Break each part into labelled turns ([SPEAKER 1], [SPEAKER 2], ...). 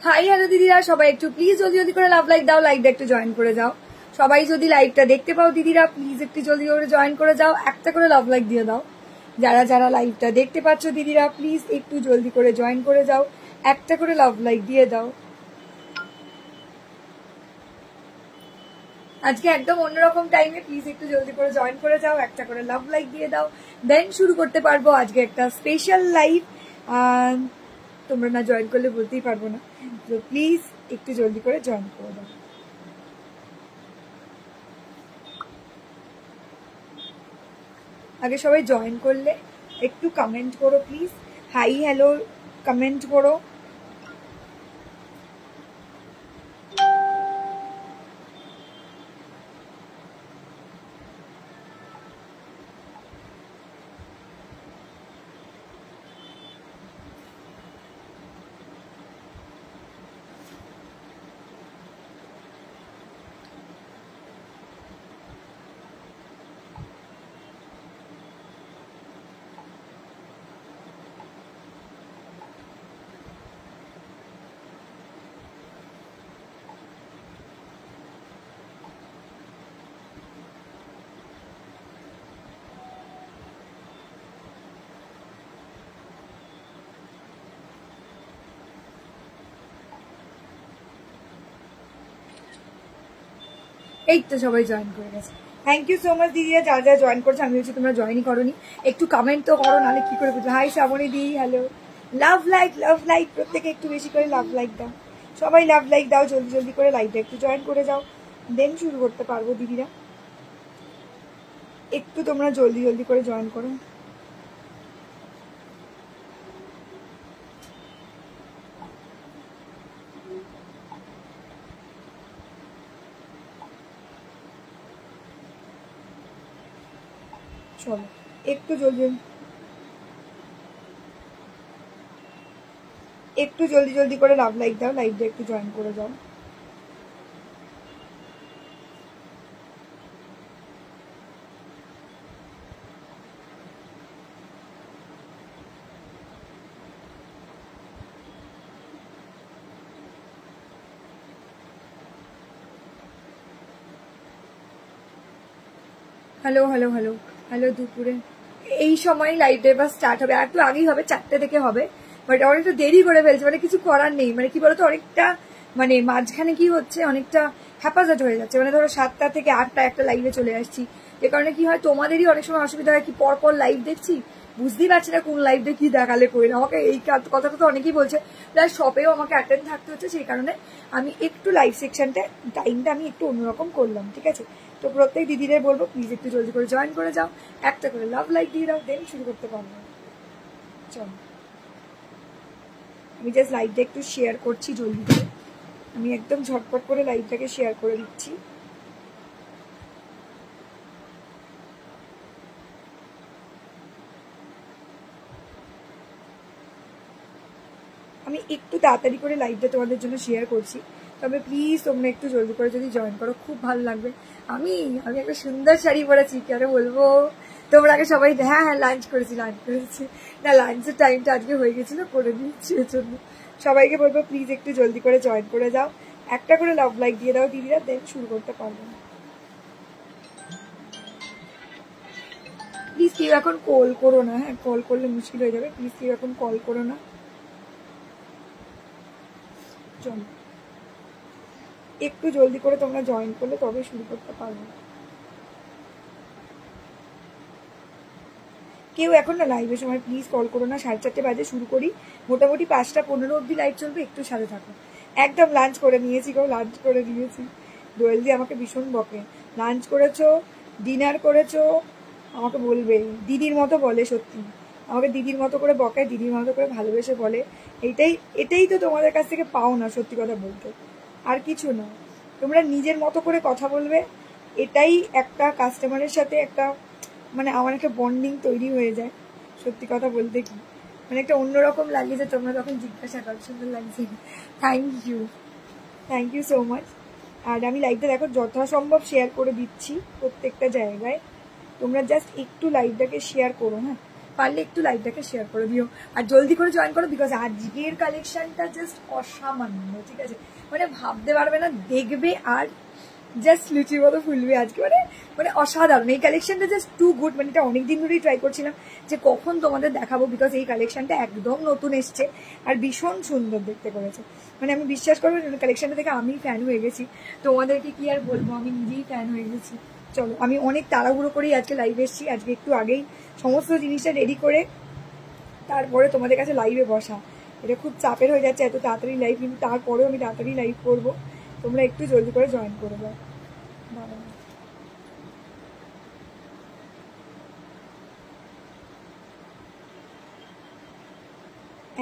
[SPEAKER 1] Hi hello দিদিরা, সবাই একটু প্লিজ জলদি জলদি করে লাভ লাইক দাও, লাইকটা একটু জয়েন করে যাও। সবাই যদি লাইভটা দেখতে পাও দিদিরা, প্লিজ একটু জলদি করে জয়েন করে যাও, একটা করে লাভ লাইক দিয়ে দাও। যারা যারা লাইভটা দেখতে পাচ্ছ দিদিরা, প্লিজ একটু জলদি করে জয়েন করে যাও, একটা করে লাভ লাইক দিয়ে দাও। আজকে একদম অন্যরকম টাইমে, প্লিজ একটু জলদি করে জয়েন করে যাও, একটা করে লাভ লাইক দিয়ে দাও, দেন শুরু করতে পারবো আজকে একটা স্পেশাল লাইভ। তোমরা না জয়েন করলে বলতেই পারবো না, তো প্লিজ একটু জলদি করে জয়েন করে দাও। আগে সবাই জয়েন করলে একটু কমেন্ট করো প্লিজ, হাই হ্যালো কমেন্ট করো। এই তো সবাই জয়েন করে গেছে, থ্যাংক ইউ সো মাচ দিদিরা, যারা যারা জয়েন করছো। আমি হচ্ছে তোমরা জয়েনই করোনি, একটু কমেন্ট তো করো, নাহলে কি করে বুঝবো। হাই শ্রাবণী দি, হ্যালো। লাভ লাইক প্রত্যেকে একটু বেশি করে লাভ লাইক দাও, সবাই লাভ লাইক দাও, জলদি জলদি করে লাইভটা একটু জয়েন করে যাও, দেন শুরু করতে পারবো দিদিরা। একটু তোমরা জলদি জলদি করে জয়েন করো। চলো একটু জলদি জলদি করে লাভ লাইক দাও, লাইভটা একটু জয়েন করে যাও। হ্যালো হ্যালো হ্যালো হ্যালো দুপুরে এই সময় লাইভটা এবার স্টার্ট হবে, আর একটু আগেই হবে, 4টে থেকে হবে, বাট অনেকটা দেরি করে ফেলছে, মানে কিছু করার নেই। মানে কি বলতো, অনেকটা মানে মাঝখানে কি হচ্ছে, অনেকটা হ্যাপাজাট হয়ে যাচ্ছে। মানে ধরো 7টা থেকে 8টা একটা লাইভে চলে আসছি, যে কারণে কি হয়, তোমাদেরই অনেক সময় অসুবিধা হয়, কি পরপর লাইভ দেখছি, বুঝতেই পারছি না কোন লাইভটা কি দেখালে করি না। আমাকে এই কথাটা তো অনেকেই বলছে, প্লাস শপেও আমাকে অ্যাটেন্ড থাকতে হচ্ছে, সেই কারণে আমি একটু লাইভ সেকশনটা টাইমটা আমি একটু অন্যরকম করলাম, ঠিক আছে। তো প্রত্যেক দিদিদের বলবো প্লিজ একটু জলদি করে জয়েন করে যাও, একটা করে লাভ লাইক দিয়ে দাও, দেন শুরু করতে পারবো। চলো আমি জাস্ট লাইভটা একটু শেয়ার করছি জলদি করে, আমি একদম ঝটপট করে লাইভটাকে শেয়ার করে দিচ্ছি। আমি একটু তাড়াতাড়ি করে লাইভটা তোমাদের জন্য শেয়ার করছি, তবে প্লিজ তোমরা একটু জলদি করে যদি জয়েন করো খুব ভালো লাগবে। আমি একটা সুন্দর শাড়ি পরেছি, কেন বলবো, তোমরা আগে সবাই হ্যাঁ লাঞ্চ করেছি না, লাঞ্চের টাইমটা আজকে হয়ে গেছিলো, করে দিচ্ছি। এর জন্য সবাইকে বলবো প্লিজ একটু জলদি করে জয়েন করে যাও, একটা করে লাভ লাইক দিয়ে দাও দিদিরা, দেন শুরু করতে পারবো। প্লিজ কেউ এখন কল করো না, হ্যাঁ কল করলে মুশকিল হয়ে যাবে, প্লিজ কেউ এখন কল করো না। চলো একটু জলদি করে তোমরা জয়েন করলে তবে শুরু করতে পারবো। কেউ এখন না লাইভের সময় প্লিজ কল করো না, 4:30 বাজে শুরু করি, মোটামুটি 5টা 15 অব্দি লাইভ চলবে, একটু সাথে থাকো। একদম লাঞ্চ করে নিয়েছি গো, লাঞ্চ করে নিয়েছি। দোয়েল দি আমাকে ভীষণ বকে, লাঞ্চ করেছো, ডিনার করেছো, আমাকে বলবে দিদির মতো বলে, সত্যি আমাকে দিদির মতো করে বকে, দিদির মতো করে ভালোবেসে বলে। এটাই তো তোমাদের কাছ থেকে পাও না, সত্যি কথা বলতে, আর কিছু না। তোমরা নিজের মতো করে কথা বলবে, এটাই একটা কাস্টমারের সাথে একটা মানে আমার একটা বন্ডিং তৈরি হয়ে যায়। সত্যি কথা বলতে কি মানে একটা অন্যরকম লাগে, যে তোমরা তখন জিজ্ঞাসা করো সুন্দর লাগছে। Thank you so much. আর আমি লাইভটা দেখো যথাসম্ভব শেয়ার করে দিচ্ছি প্রত্যেকটা জায়গায়, তোমরা জাস্ট একটু লাইভটাকে শেয়ার করো, হ্যাঁ পারলে একটু লাইভটাকে শেয়ার করে দিও আর জলদি করে জয়েন করো, বিকজ আজকের কালেকশনটা জাস্ট অসামান্য, ঠিক আছে? মানে ভাবতে পারবে না, দেখবে আর জাস্ট লুচির মতো ফুলবে আজকে, মানে মানে অসাধারণ এই কালেকশনটা, জাস্ট টু গুড। মানে এটা অনেকদিন ধরেই ট্রাই করছিলাম যে কখন তোমাদের দেখাবো, বিকজ এই কালেকশনটা একদম নতুন এসছে আর ভীষণ সুন্দর দেখতে করেছে। মানে আমি বিশ্বাস করবো কালেকশনটা থেকে আমি ফ্যান হয়ে গেছি, তোমাদেরকে কি আর বলবো, আমি নিজেই ফ্যান হয়ে গেছি। চলো, আমি অনেক তাড়াহুড়ো করেই আজকে লাইভ এসেছি, আজকে একটু আগেই সমস্ত জিনিসটা রেডি করে তারপরে তোমাদের কাছে লাইভে বসা, এটা খুব চাপের হয়ে যাচ্ছে এত তাড়াতাড়ি লাইভ, কিন্তু তারপরেও আমি তাড়াতাড়ি লাইভ করবো, তোমরা একটু জলদি করে জয়েন করে দাও।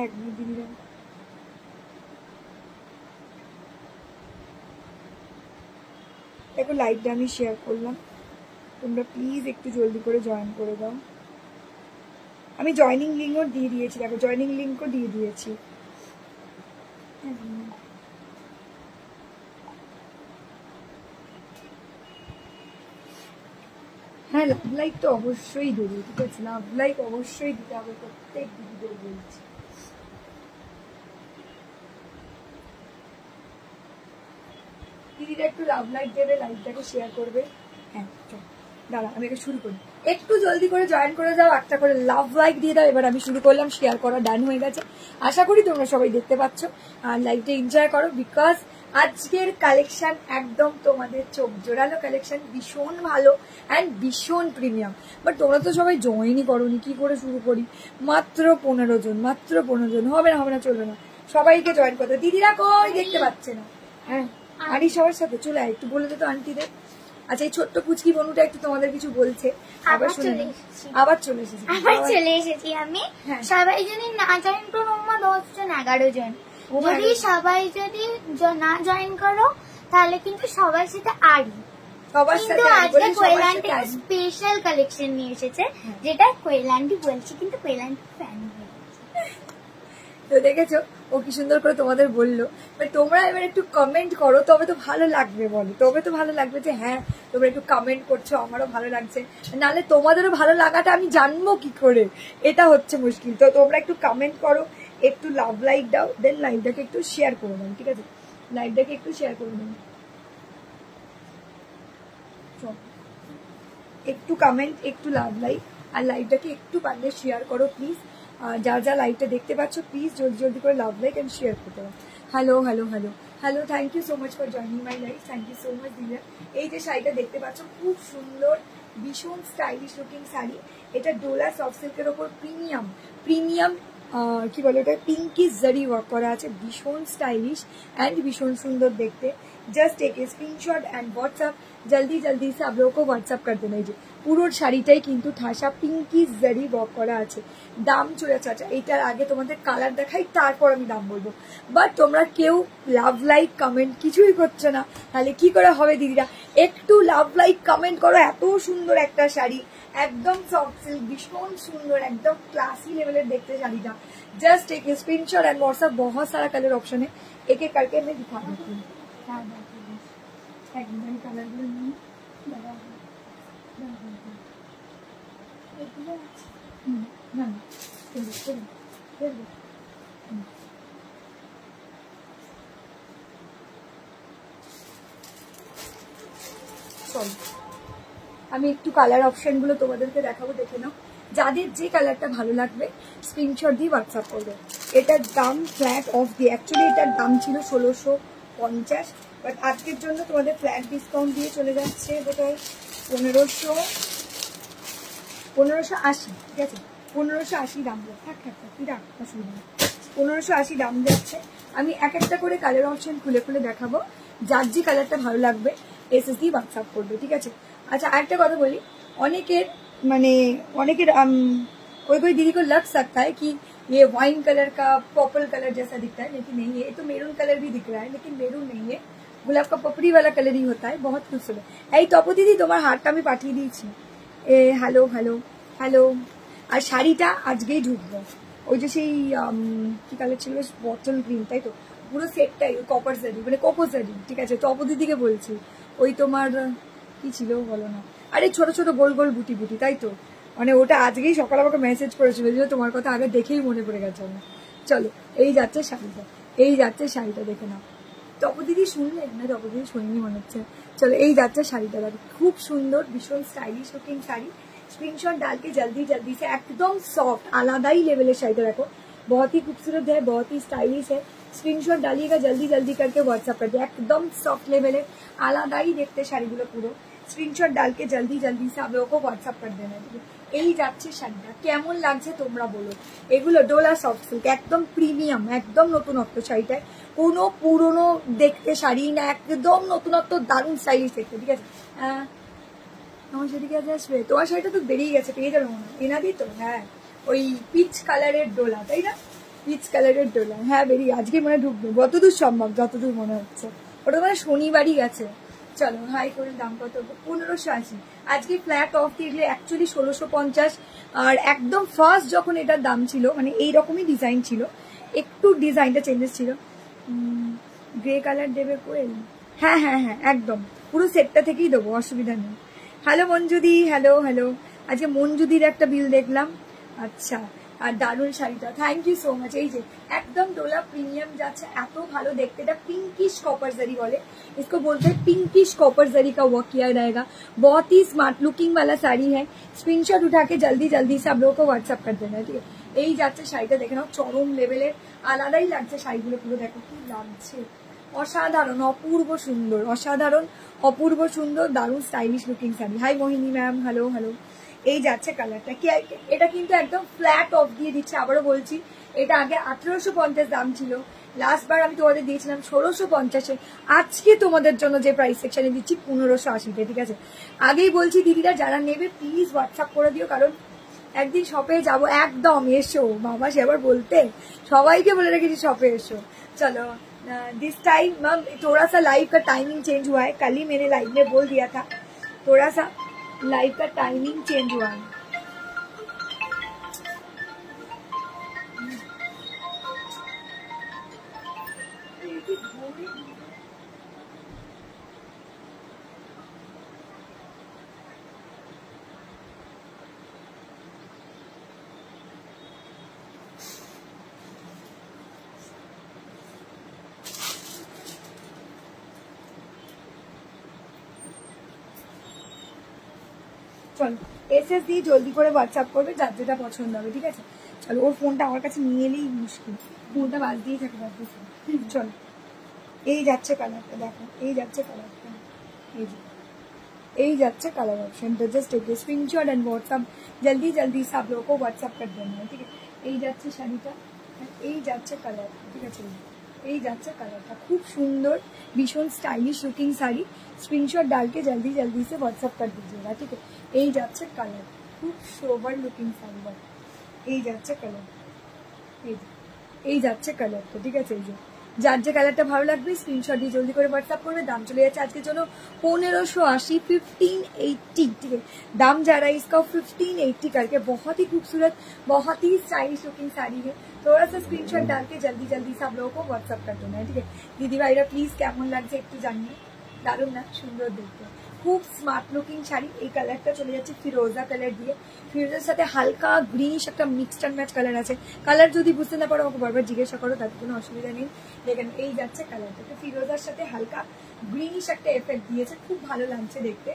[SPEAKER 1] এক মিনিট দিদিরা, দেখো লাইভটা আমি শেয়ার করলাম, তোমরা প্লিজ একটু জলদি করে জয়েন করে দাও। আমি জয়নিং লিঙ্কও দিয়ে দিয়েছি, দেখো জয়নিং লিঙ্কও দিয়ে দিয়েছি। হ্যাঁ, লাভ লাইক তো অবশ্যই দেবে, ঠিক আছে? লাভ লাইক অবশ্যই দিতে হবে, প্রত্যেক দিদিদের বলছি। দিদিরা একটু লাভ লাইক দেবে, লাইভটাকে শেয়ার করবে। হ্যাঁ চল, দাঁড়া আমি এটা শুরু করি, একটু জলদি করে জয়েন করে যাও, একটা করে লাভ লাইক দিয়ে দাও। এবার আমি শুরু করলাম, শেয়ার করা ডান হয়ে গেছে, আশা করি তোমরা সবাই দেখতে পাচ্ছ আর লাইভটা এনজয় করো, বিকজ আজকের কালেকশন একদম তোমাদের চোখ জোড়ালো কালেকশন, ভীষণ ভালো অ্যান্ড ভীষণ প্রিমিয়াম। বাট তোমরা তো সবাই জয়েনই করোনি, কি করে শুরু করি? মাত্র 15 জন, মাত্র 15 জন, হবে না হবে না, চলবে না, সবাইকে জয়েন করতে। দিদিরা কই দেখতে পাচ্ছে না? হ্যাঁ, আরই সবার সাথে চলে আয়, একটু বলে দে তো আন্টিদের। আচ্ছা, এই ছোট্ট পুচকি বনুটা একটু তোমাদের কিছু বলছে, আবার চলে
[SPEAKER 2] এসেছি আমি। সবাই যদি না জয়েন করো, 10 জন 11 জন, যদি সবাই যদি না জয়েন করো তাহলে কিন্তু সবার সাথে আরই। কিন্তু আজকে কোয়েল আন্টি স্পেশাল কালেকশন নিয়ে এসেছে, যেটা কোয়েল আন্টি বলছে, কিন্তু কোয়েল আন্টি ফ্যান হয়ে গেছে।
[SPEAKER 1] তো দেখেছো ও কি সুন্দর করে তোমাদের বললো। তোমরা এবার একটু কমেন্ট করো, তবে তো ভালো লাগবে, বলো তবে তো ভালো লাগবে যে হ্যাঁ তোমরা একটু কমেন্ট করছো, আমারও ভালো লাগছে, নাহলে তোমাদেরও ভালো লাগাটা আমি জানবো কি করে, এটা হচ্ছে মুশকিল। তো তোমরা একটু কমেন্ট করো, একটু লাভ লাইক দাও, দেন লাইভটাকে একটু শেয়ার করে দাও, ঠিক আছে? লাইভটাকে একটু শেয়ার করে দাও, একটু কমেন্ট, একটু লাভ লাইক, আর লাইভটাকে একটু পারলে শেয়ার করো প্লিজ। যারা যা লাইভটা দেখতে পাচ্ছ প্লিজ জলদি জলদি করে লাভ লাইক এন্ড শেয়ার করতে পারো। Hello hello hello hello, thank you so much for joining my live, thank you so much দিদিরা। এই যে শাড়িটা দেখতে পাচ্ছ, খুব সুন্দর ভীষণ স্টাইলিশ লুকিং শাড়ি, এটা ডোলা সফট সিল্কের ওপর প্রিমিয়াম প্রিমিয়াম কি বলে ওটা, পিঙ্কি জারি ওয়ার্ক করা আছে, ভীষণ স্টাইলিশ एंड भीषण सुंदर देखते। Just take a screenshot and WhatsApp, जल्दी जल्दी से आप लोगों को व्हाट्सअप कर देना। যে পুরো শাড়িটাই কিন্তু ঠাসা পিঙ্কি জারি ওয়ার্ক করা আছে। দাম চলে যাচ্ছে, এটার আগে তোমাদের কালার দেখাই, তারপর আমি দাম বলবো। বাট তোমরা কেউ লাভ লাইক কমেন্ট কিছুই করছো না, তাহলে কি করে হবে দিদিরা? একটু লাভ লাইক কমেন্ট করো। এত সুন্দর একটা শাড়ি, एकदम सॉफ्ट सिल्क, भीषण सुंदर, एकदम क्लासी लेवल देखते शाड़ीटा। जस्ट एक स्क्रीनशॉट एंड व्हाट्सएप, बहुत सारा कलर ऑप्शन है, एक एक करके मैं दिखा देती हूँ। कलर सॉरी, আমি একটু কালার অপশনগুলো তোমাদেরকে দেখাবো, দেখে নাও। যাদের যে কালারটা ভালো লাগবে স্ক্রিনশট দিয়ে হোয়াটসঅ্যাপ করবে। এটার দাম ফ্ল্যাট অফ দিয়ে, অ্যাকচুয়ালি এটার দাম ছিল 1650, বাট আজকের জন্য তোমাদের ফ্ল্যাট ডিসকাউন্ট দিয়ে চলে যাচ্ছে বোধহয় 1580, ঠিক আছে? 1580 দাম দেয়, থাক থাক থাক, রাখ, অসুবিধা নেই, 1580 দাম যাচ্ছে। আমি এক একটা করে কালার অপশন খুলে খুলে দেখাবো, যার যে কালারটা ভালো লাগবে এসএস দিয়ে হোয়াটসঅ্যাপ করবে, ঠিক আছে? अच्छा एक কথা বলি, অনেকের মানে অনেকের कोई दीदी को लग सकता है कि ये वाइन कलर का पर्पल कलर जैसा दिखता है, लेकिन नहीं है, ये तो मेरून कलर भी दिख रहा है, लेकिन मेरून नहीं है, गुलाब का पपड़ी वाला कलर ही होता है, बहुत खूबसूरत। এই তপু দিদি তোমার হারটা আমি পাঠিয়ে দিয়েছি। Hello hello hello. আর শাড়িটা আজকেই ঢুকবো, ওই যে সেই কি কালার ছিল, বটল গ্রিন, তাই তো? পুরো সেটটাই ওই কপার জারি, মানে কোকো জারি, ঠিক আছে? তপু দিদিকে বলছি, ওই তোমার কি ছিল বলো না, আরে ছোট ছোট গোল গোল বুটি বুটি, তাই তো? মানে ওটা আজকেই সকালে আমাকে মেসেজ করেছিল যে তোমার কথা আগে দেখেই মনে পড়ে গেছে আমার। চলো এই যাচ্ছে শাড়িটা, এই যাচ্ছে শাড়িটা, দেখে নাও। তপদিদি শুনলে না? তপদিদি শুনিনি মনে হচ্ছে। চলো এই যাচ্ছে শাড়িটা, দেখো খুব সুন্দর, ভীষণ স্টাইলিশ লুকিং শাড়ি। स्क्रीनशॉट डाल के जल्दी जल्दी से, एकदम सॉफ्ट आलादा ही लेवल है शायद, रखो बहुत ही खूबसूरत है, बहुत ही स्टाइलिश है। स्क्रीनशॉट डालिएगा जल्दी जल्दी करके व्हाट्सएप कर दिया, एकदम सॉफ्ट लेवल है, आलादा ही देखते শাড়িগুলো পুরো। স্ক্রিনশট ডাল के जल्दी जल्दी से आप लोगों को व्हाट्सएप कर देना। এই যাচ্ছে শাড়িটা, কেমন লাগছে তোমরা বলো। এগুলো ডোলা সফট সিল্ক, একদম প্রিমিয়াম, একদম নতুনত্ব শাড়িটায়, কোনো পুরনো দেখতে শাড়ি না, একদম নতুনত্ব, দারুণ স্টাইলিশ দেখতে। ঠিক আছে, আমার সেদিকে আজ আসবে, তোমার শাড়িটা তো বেরিয়ে গেছে, পেয়ে যাবে মনে হয় এনাদি তো। হ্যাঁ ওই পিচ কালারের ডোলা, তাই না? পিচ কালারের ডোলা, হ্যাঁ বেরিয়ে আজকে মনে ঢুকবে, যতদূর সম্ভব, যতদূর মনে হচ্ছে। ওটা মানে শনিবারই গেছে। চলো হাই করে দাম কত? 1580। আজকে ফ্ল্যাট অফ দিয়ে দিলে অ্যাকচুয়ালি 1650। আর একদম ফার্স্ট যখন এটার দাম ছিল, মানে এইরকমই ডিজাইন ছিল, একটু ডিজাইনটা চেঞ্জেস ছিল। গ্রে কালার দেবে কোয়েল? হ্যাঁ হ্যাঁ হ্যাঁ একদম পুরো সেটটা থেকেই দেবো, অসুবিধা নেই। হ্যালো মঞ্জুদি, হ্যালো হ্যালো। আজকে মঞ্জুদির একটা বিল দেখলাম। আচ্ছা, আর দারুণ শাড়িটা, থ্যাংক ইউ সো মাচ। এই যে একদম ডোলা প্রিমিয়াম যাচ্ছে, এত ভালো দেখতে। এটা पिंकिश कॉपर जरी बोले, इसको बोलते हैं पिंकिश कॉपर जरी का वर्क किया रहेगा। बहुत ही स्मार्ट लुकिंग वाला साड़ी है। स्क्रीनशॉट उठा के जल्दी जल्दी से आप लोगों को व्हाट्सएप कर देना, ठीक है। এই যাচ্ছে শাড়িটা, দেখে নাও, চরম লেভেলের, আলাদাই লাগছে শাড়িগুলো পুরো। দেখো কি লাগছে, অসাধারণ, অপূর্ব সুন্দর, অসাধারণ অপূর্ব সুন্দর, দারুণ স্টাইলিশ লুকিং শাড়ি। হাই মোহিনী ম্যাম, হ্যালো হ্যালো। এই যাচ্ছে কালারটা, এটা কিন্তু একদম ফ্ল্যাট অফ দিয়ে দিচ্ছে, আবারও বলছি। এটা আগে 1850 দাম ছিল, লাস্ট বার আমি তোমাদের দিয়েছিলাম 1650-এ। আজকে তোমাদের জন্য যে প্রাইস সেকশনে দিচ্ছি 1580-তে, ঠিক আছে। আগেই বলছি দিদিরা, যারা নেবে প্লিজ হোয়াটসঅ্যাপ করে দিও, কারণ একদিন শপে যাবো, একদম এসো বাবা, সে আবার বলতে, সবাইকে বলে রেখেছি শপে এসো। चलो दिस टाइम मैम थोड़ा सा लाइव का टाइमिंग चेंज हुआ है, कल ही मैंने लाइव में बोल दिया था, थोड़ा सा लाइव का टाइमिंग चेंज हुआ है। চলো এসএস দিয়ে জলদি করে হোয়াটসঅ্যাপ করবে যার যেটা পছন্দ হবে, ঠিক আছে। চলো, ওর ফোনটা আমার কাছে নিয়ে এলেই মুশকিল, ফোনটা বাজ দিয়েই থাকে বাজতেছে। চলো এই যাচ্ছে কালারটা, দেখো এই যাচ্ছে কালারটা, এই যে এই যাচ্ছে কালার ऑप्शन। तो just take screenshot and WhatsApp जल्दी जल्दी से आप लोगों को व्हाट्सएप कर देना है, ठीक है। এই যাচ্ছে শাড়িটা, এই যাচ্ছে কালার, ঠিক আছে। এই যাচ্ছে কালারটা, খুব সুন্দর, ভীষণ স্টাইলিশ লুকিং শাড়ি। स्क्रीनशॉट डाल के जल्दी जल्दी से व्हाट्सएप कर दीजिएगा, ठीक है। এই যাচ্ছে কালার, খুব সোবার লুকিং শাড়ি, এই যাচ্ছে কালার, এই যাচ্ছে কালার, তো ঠিক আছে। এই যে যার যে কালারটা ভালো লাগবে স্ক্রিনশট দিয়ে জলদি করে হোয়াটসঅ্যাপ করবে। দাম চলে যাচ্ছে আজকের জন্য 1580, 1580, ठीक है। दाम जा रहा है इसका 1580 करके। बहुत ही खूबसूरत, बहुत ही स्टाइलिश लुकिंग साड़ी है। थोड़ा सा स्क्रीनशॉट डाल के जल्दी जल्दी से आप लोगों को व्हाट्सअप कर देना है, ठीक है। दीदी भाईरा प्लीज কেমন লাগছে একটু জানিয়ে। দারুণ না, সুন্দর দেখতে, খুব স্মার্ট লুকিং শাড়ি। এই কালারটা চলে যাচ্ছে ফিরোজা কালার দিয়ে, ফিরোজার সাথে হালকা গ্রিনিশ একটা মিক্সড অ্যান্ড ম্যাচ কালার আছে। কালার যদি বুঝতে না পারো আমাকে বারবার জিজ্ঞাসা করো, তাতে কোনো অসুবিধা নেই। দেখেন এই যাচ্ছে কালারটা, ফিরোজার সাথে হালকা গ্রিনিশ একটা এফেক্ট দিয়েছে, খুব ভালো লাগছে দেখতে।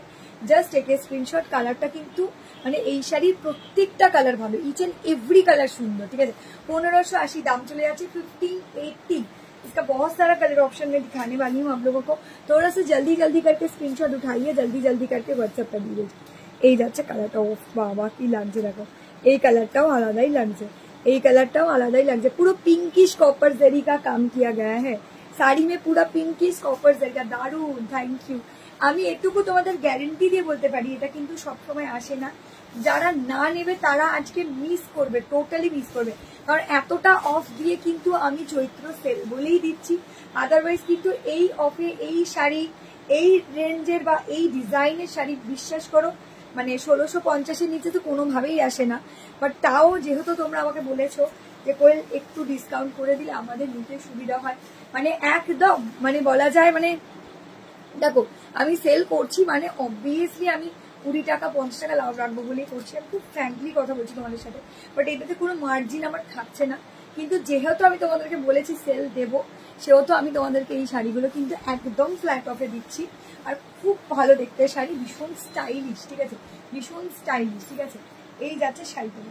[SPEAKER 1] জাস্ট একে স্ক্রিনশট। কালারটা কিন্তু মানে এই শাড়ির প্রত্যেকটা কালার ভালো, ইচ এন্ড এভরি কালার সুন্দর, ঠিক আছে। 1580 দাম চলে যাচ্ছে 1580। इसका बहुत सारा कलर ऑप्शन में दिखाने वाली हूँ आप लोगों को। थोड़ा सा जल्दी जल्दी करके स्क्रीनशॉट उठाइए, जल्दी जल्दी करके व्हाट्सएप कर दीजिए। এই যাচ্ছে কালারটা, ও বাবা কি লাগছে দেখো, এই কালারটাও আলাদাই লাগছে, এই কালারটাও আলাদাই লাগছে। পুরো পিঙ্কিশ কপার জেরি का काम किया गया है শাড়ি में, পুরো পিঙ্কিশ কপার জেরি का, দারুণ, থ্যাংক ইউ। আমি এটুকু তোমাদের গ্যারেন্টি দিয়ে বলতে পারি, এটা কিন্তু সবসময় আসে না। যারা না নেবে তারা আজকে মিস করবে, টোটালি মিস করবে, কারণ এতটা অফ দিয়ে কিন্তু আমি চৈত্র সেল বলেই দিচ্ছি। আদারওয়াইজ কিন্তু এই অফে এই শাড়ি, এই রেঞ্জের বা এই ডিজাইনের শাড়ি বিশ্বাস করো মানে 1650-এর নিচে তো কোনোভাবেই আসে না। বাট তাও যেহেতু তোমরা আমাকে বলেছো যে কোয়েল একটু ডিসকাউন্ট করে দিলে আমাদের নিতে সুবিধা হয়, মানে একদম মানে বলা যায়, মানে দেখো আমি সেল করছি মানে অবভিয়াসলি আমি 20 টাকা 50 টাকা লাভ রাখবো বলেই করছি। আমি খুব ফ্র্যাঙ্কলি কথা বলছি তোমাদের সাথে, বাট এটাতে কোনো মার্জিন আমার থাকছে না। কিন্তু যেহেতু আমি তোমাদেরকে বলেছি সেল দেবো, সেহেতু আমি তোমাদেরকে এই শাড়িগুলো কিন্তু একদম ফ্ল্যাট অফে দিচ্ছি। আর খুব ভালো দেখতে শাড়ি, ভীষণ স্টাইলিশ, ঠিক আছে, ভীষণ স্টাইলিশ, ঠিক আছে। এই যাচ্ছে শাড়িটা,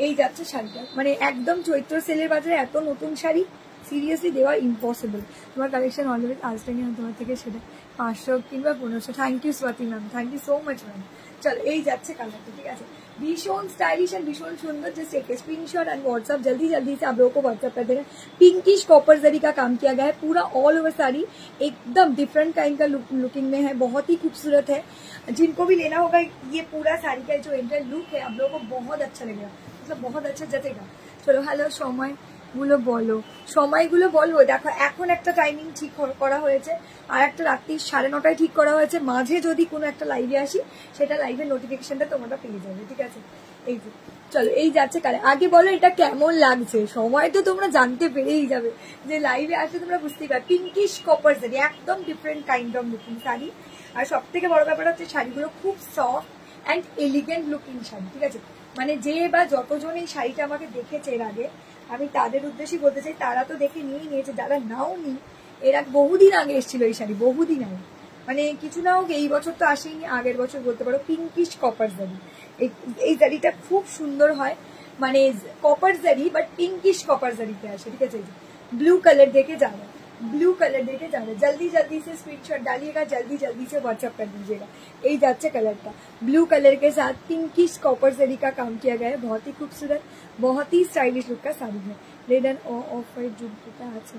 [SPEAKER 1] এই যাচ্ছে শাড়িটা, মানে একদম চৈত্র সেলের বাজারে এত নতুন শাড়ি সিরিয়াসলি দেওয়া ইম্পসিবল। তোমার কালেকশন অলরেডি আসতে গিয়ে তোমার থেকে সেটা 500 কিংবা 1500। Thank you Swati ma'am, thank you so much ma'am. चलो এই যাচ্ছে কালারটা, ঠিক আছে, भीषण स्टाइलिश एंड भीषण सुंदर। जैसे एक स्क्रीनशॉट एंड व्हाट्सएप जल्दी जल्दी से आप लोगों को व्हाट्सएप कर देना। पिंकिश कॉपर जरी का काम किया गया है, पूरा ऑल ओवर साड़ी एकदम डिफरेंट काइंड का लुकिंग में है, बहुत ही खूबसूरत है। जिनको भी लेना होगा ये पूरा साड़ी का जो एंटायर लुक है आप लोगों को बहुत अच्छा लगेगा, मतलब बहुत अच्छा जचेगा। चलो हेलो समय গুলো বলো, সময়গুলো বলবো। দেখো এখন একটা টাইমিং ঠিক করা হয়েছে, আর একটা রাত্রি 9:30 ঠিক করা হয়েছে। মাঝে যদি কোনো একটা লাইভে আসি সেটা লাইভের নোটিফিকেশনটা তোমরা পেয়ে যাবে, ঠিক আছে। এই যে চলো এই যাচ্ছে কালে। আগে বলো এটা কেমন লাগছে, সময় তো তোমরা জানতে পেরেই যাবে, যে লাইভে আসলে তোমরা বুঝতেই পারবে। পিঙ্কিশ কপার শাড়ি, একদম different kind of looking sari. আর সব থেকে বড় ব্যাপার হচ্ছে শাড়িগুলো খুব soft and elegant looking sari, ঠিক আছে। মানে যে বা যতজন এই শাড়িটা আমাকে দেখেছে এর আগে, আমি তাদের উদ্দেশ্যে বলতে চাই, তারা তো দেখে নিয়েই নিয়েছে, যারা নাও নি এরা বহুদিন আগে এসেছিল এই শাড়ি, বহুদিন আগে, মানে কিছু না হোক এই বছর তো আসেনি, আগের বছর বলতে পারো। পিঙ্কিশ কপার জারি, এই জারিটা খুব সুন্দর হয়, মানে কপার জারি বাট পিঙ্কিশ কপার জারিতে আসে, ঠিক আছে। ब्लू कलर देके जाना, ब्लू कलर देके जाना, जल्दी जल्दी से स्क्रीनशॉट डालिएगा, जल्दी जल्दी से व्हाट्सएप कर दीजिएगा। यही जाच्छे कलर का ब्लू कलर के साथ पिंकिश कॉपर जरी का काम किया गया है, बहुत ही खूबसूरत, बहुत ही स्टाइलिश लुक का साड़ी है। Red and off white jute बूटा আছে,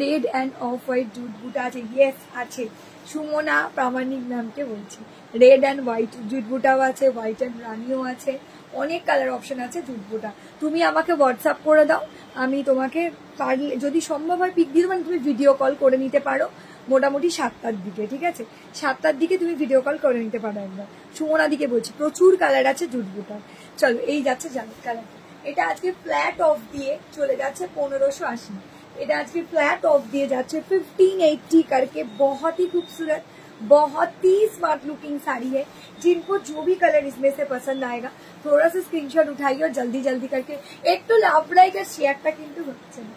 [SPEAKER 1] red and off white jute बूटा আছে, यस আছে। সুমনা প্রামাণিক নামকে বলছি। রেড এন্ড হোয়াইট জুট বুটাও আছে, হোয়াইট এন্ড রানিও আছে, অনেক কালার অপশন আছে জুট বুটা। তুমি আমাকে হোয়াটসঅ্যাপ করে দাও, আমি তোমাকে পারলে যদি সম্ভব হয় পিক দিয়ে, মানে তুমি ভিডিও কল করে নিতে পারো মোটামুটি 7টার দিকে, ঠিক আছে। 7টার দিকে তুমি ভিডিও কল করে নিতে পারো একবার। সুমনা দিকে বলছি, প্রচুর কালার আছে জুট বুটার। চলো এই যাচ্ছে জানি কালার, এটা আজকে ফ্ল্যাট অফ দিয়ে চলে যাচ্ছে 1580। এটা আজকে फ्लैट ऑफ दिए जाते 1580 करके, बहुत ही खूबसूरत, बहुत ही स्मार्ट लुकिंग साड़ी है। जिनको जो भी कलर इसमें से पसंद आएगा थोड़ा सा स्क्रीनशॉट उठाइए और जल्दी जल्दी करके एक तो लाभ लाइक शेयरটা কিন্তু হচ্ছে না,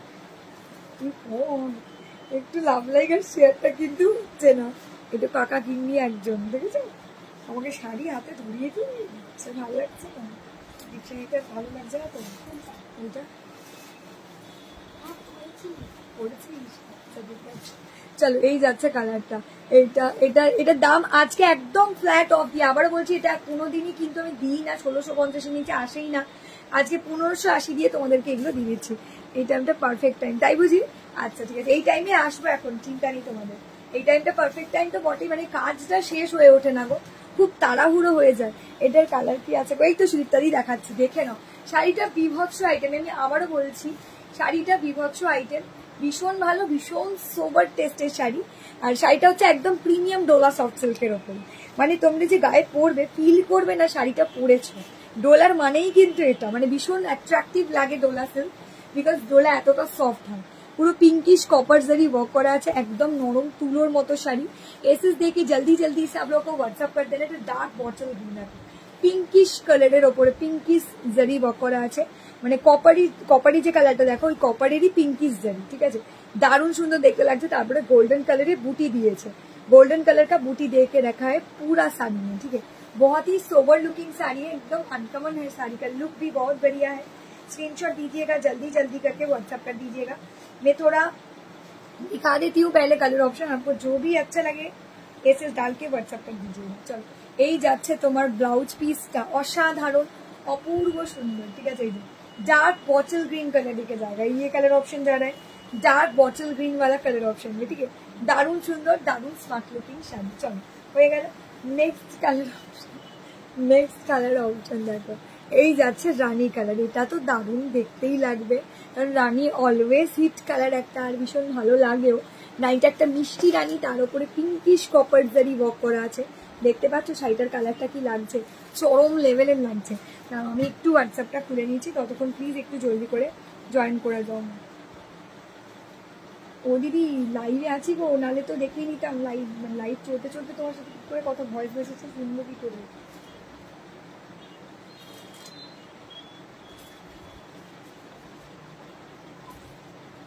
[SPEAKER 1] একটু লাভ লাইক আর শেয়ারটা কিন্তু হচ্ছে না। এটা কাকা কিননি একজন, দেখেছো আমাকে শাড়ি হাতে ধরিয়ে দিচ্ছে, ভালো লাগছে না, এটা ভালো লাগছে না তো এটা চলো এই যাচ্ছে কালারটা, এটার দাম আজকে একদম ফ্ল্যাট অফ দিয়ে, আবার বলছি এটা কোনোদিনই কিন্তু আমি দিই না, 1650 নিচে আসেই না, আজকে 1580 দিয়ে তোমাদেরকে এগুলো দিয়েছি। এই টাইমটা পারফেক্ট টাইম, তাই বুঝি? আচ্ছা ঠিক আছে, এই টাইমে আসবো, এখন চিন্তা নেই তোমাদের। এই টাইমটা পারফেক্ট টাইম তো বটেই, মানে কাজটা শেষ হয়ে ওঠে না গো, খুব তাড়াহুড়ো হয়ে যায়। এটার কালার কি আছে, এই তো সুদীপ্তাদি দেখাচ্ছি, দেখে নাও। শাড়িটা বিভৎস আইটেম, আমি আবারও বলছি শাড়িটা বিভৎস আইটেম, ভীষণ ভালো, ভীষণ সোবার টেস্টের শাড়ি। আর শাড়িটা হচ্ছে একদম প্রিমিয়াম ডোলা সফট সিল্কের ওপর, মানে তোমরা যে গায়ে পরবে ফিল করবে না শাড়িটা পরেছো। ডোলার মানেই কিন্তু এটা, মানে ভীষণ অ্যাট্রাকটিভ লাগে ডোলা সিল্ক, বিকজ ডোলা এতটা সফট হয়। পুরো পিঙ্কিশ कॉपर जरी वर्क করা আছে, একদম নরম তুলোর মতো শাড়ি। এসএস দেখে জলদি জলদি से आप लोगों को व्हाट्सएप कर देना। এটা ডার্ক বটল গ্রিন আছে, পিঙ্কিশ কালারের ওপরে পিঙ্কিশ জারি वर्क করা আছে, মানে কপারি যে কালারটা দেখো ওই কপারেরই পিঙ্কিশ জারি, ঠিক আছে, দারুণ সুন্দর দেখতে লাগছে। তারপরে গোল্ডেন কালারের বুটি দিয়েছে, गोल्डन कलर का बूटी दे के रखा है पूरा साड़ी में, ठीक है। बहुत ही सोबर लुकिंग साड़ी है, एकदम अनकॉमन है, साड़ी का लुक भी बहुत बढ़िया है। स्क्रीनशॉट दीजिएगा, जल्दी जल्दी करके व्हाट्सएप कर दीजिएगा। मैं थोड़ा दिखा देती हूँ पहले कलर ऑप्शन, आपको जो भी अच्छा लगे एसएस डाल के व्हाट्सएप कर दीजिएगा। चलो এই যাচ্ছে তোমার ব্লাউজ পিসটা, অসাধারণ অপূর্ব সুন্দর, ঠিক আছে। डार्क बॉटल ग्रीन कलर लेके जाएगा, ये कलर ऑप्शन जा रहा है डार्क बॉटल ग्रीन वाला कलर ऑप्शन में, ठीक है। दारुण सुंदर, दारुण स्मार्ट लुकिंग शाड़ी। चलो हो गया। नेक्स्ट कलर ऑप्शन देखो, এই যাচ্ছে রানী কালার। এটা তো দারুণ দেখতেই লাগবে, কারণ রানী অলওয়েজ হিট কালার একটা, আর ভীষণ ভালো লাগেও। নাইটা একটা মিষ্টি রানী, তার উপরে পিঙ্কিশ কপার জারি ওয়ার্ক করা আছে। দেখতে পাচ্ছ শাড়িটার কালারটা কি লাগছে, চরম লেভেলের লাগছে। আমি একটু হোয়াটসঅ্যাপটা খুলে নিয়েছি, ততক্ষণ প্লিজ একটু জলদি করে জয়েন করে দাও। ও দিদি লাইভে আছি গো, নালে তো দেখিয়ে নিতাম। লাইভ চলতে চলতে তোমার সাথে কি করে কত ভয়েস এসেছে শুনবো কি করে।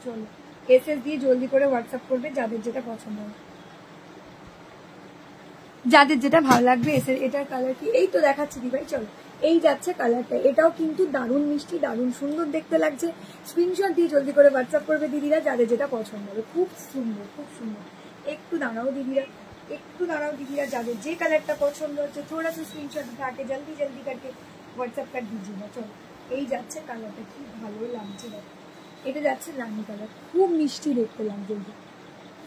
[SPEAKER 1] চলো এসএস দিয়ে জলদি করে হোয়াটসঅ্যাপ করবে যাদের যেটা পছন্দ হবে, যাদের যেটা ভালো লাগবে। এটার কালার কি, এই তো দেখাচ্ছি দিভাই। চলো এই যাচ্ছে কালারটা, এটাও কিন্তু দারুণ মিষ্টি, দারুণ সুন্দর দেখতে লাগছে। স্ক্রিনশট দিয়ে জলদি করে হোয়াটসঅ্যাপ করবে দিদিরা যাদের যেটা পছন্দ হবে। খুব সুন্দর, খুব সুন্দর। একটু দাঁড়াও দিদিরা, একটু দাঁড়াও দিদিরা, যাদের যে কালারটা পছন্দ হচ্ছে थोड़ा सा स्क्रीनशॉट उठा के जल्दी जल्दी करके व्हाट्सएप कर दीजिएगा। চলো এই যাচ্ছে কালারটা, কি ভালো লাগছে দেখো। এটা যাচ্ছে রানী কালার, খুব মিষ্টি দেখতে লাগছে,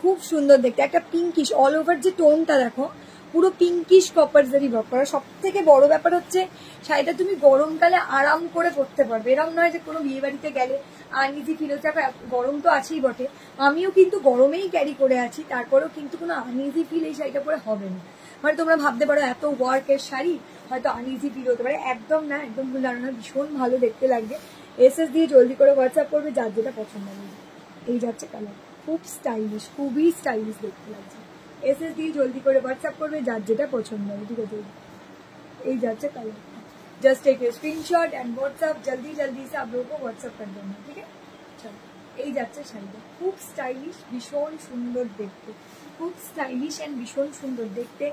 [SPEAKER 1] খুব সুন্দর দেখতে। একটা পিঙ্কিশ অল ওভার যে টোনটা দেখো, পুরো পিঙ্কিশ কপার জারি ওয়ার্ক করা। সব থেকে বড় ব্যাপার হচ্ছে শাড়িটা তুমি গরমকালে আরাম করে পরতে পারবে। এরকম নয় যে কোনো বিয়ে বাড়িতে গেলে আনইজি ফিল হচ্ছে। গরম তো আছেই বটে, আমিও কিন্তু গরমেই ক্যারি করে আছি, তারপরেও কিন্তু কোনো আনইজি ফিল এই শাড়িটা পরে হবে না। মানে তোমরা ভাবতে পারো এত ওয়ার্কের শাড়ি হয়তো আনইজি ফিল হতে পারে, একদম না, একদম ভুল ধারণা। ভীষণ ভালো দেখতে লাগবে। এসএস দিয়ে জলদি করে হোয়াটসঅ্যাপ করবে যার যেটা পছন্দ হবে। এই যাচ্ছে কালার, খুব স্টাইলিশ, খুবই স্টাইলিশ দেখতে লাগছে। এসএস দিয়ে জলদি করে হোয়াটসঅ্যাপ করবে যার যেটা পছন্দ হবে। ঠিক আছে, এই যাচ্ছে colour. Just take a screenshot and WhatsApp, जल्दी जल्दी से आप लोगों को व्हाट्सएप कर देना। ठीक है, चलो এই যাচ্ছে শাড়িটা, খুব স্টাইলিশ, ভীষণ সুন্দর দেখতে, খুব স্টাইলিশ এন্ড ভীষণ সুন্দর দেখতে।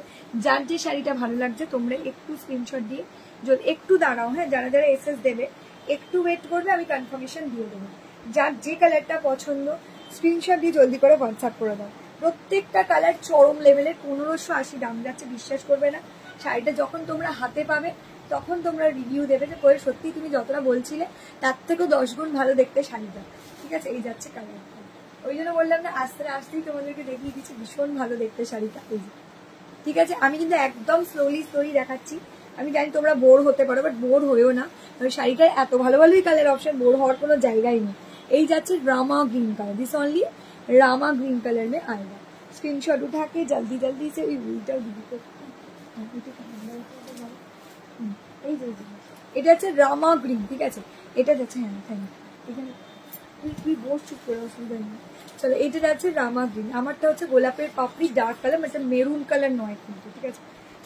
[SPEAKER 1] যার যে শাড়িটা ভালো লাগছে তোমরা একটু স্ক্রিনশট দিয়ে, যদি একটু দাঁড়াও, হ্যাঁ, যারা যারা এসএস দেবে একটু ওয়েট করবে, আমি কনফার্মেশন দিয়ে দেবো। যার যে কালারটা পছন্দ স্ক্রিনশট দিয়ে জলদি করে হোয়াটসঅ্যাপ করে দাও। প্রত্যেকটা কালার চরম লেভেলের, 1580 দাম যাচ্ছে, বিশ্বাস করবে না। শাড়িটা যখন তোমরা হাতে পাবে তখন তোমরা রিভিউ দেবে যে করে সত্যি তুমি যতটা বলছিলে তার থেকেও 10 গুণ ভালো দেখতে শাড়িটা। ঠিক আছে, এই যাচ্ছে কালারটা। ওই জন্য বললাম না, আস্তে আসতেই তোমাদেরকে দেখিয়ে দিচ্ছি, ভীষণ ভালো দেখতে শাড়িটা। এই যে, ঠিক আছে, আমি কিন্তু একদম স্লোলি দেখাচ্ছি। আমি জানি তোমরা বোর হতে পারো, বাট বোর হয়েও না। শাড়িটার এত ভালো ভালোই কালার অপশন, বোর হওয়ার কোনো জায়গাই নেই। এই যাচ্ছে Rama green colour, this only Rama green colour में आएगा। स्क्रीनशॉट उठा के जल्दी जल्दी से এটা হচ্ছে রামা গ্রিন। ঠিক আছে, এটা যাচ্ছে, হ্যাঁ থ্যাংক ইউ, এখানে তুই বস, চুপ করে, অসুবিধা নেই। চলো এটা যাচ্ছে রামা গ্রিন, আমারটা হচ্ছে গোলাপের পাপড়ি ডার্ক কালার, মানে মেরুন কালার নয় কিন্তু। ঠিক আছে,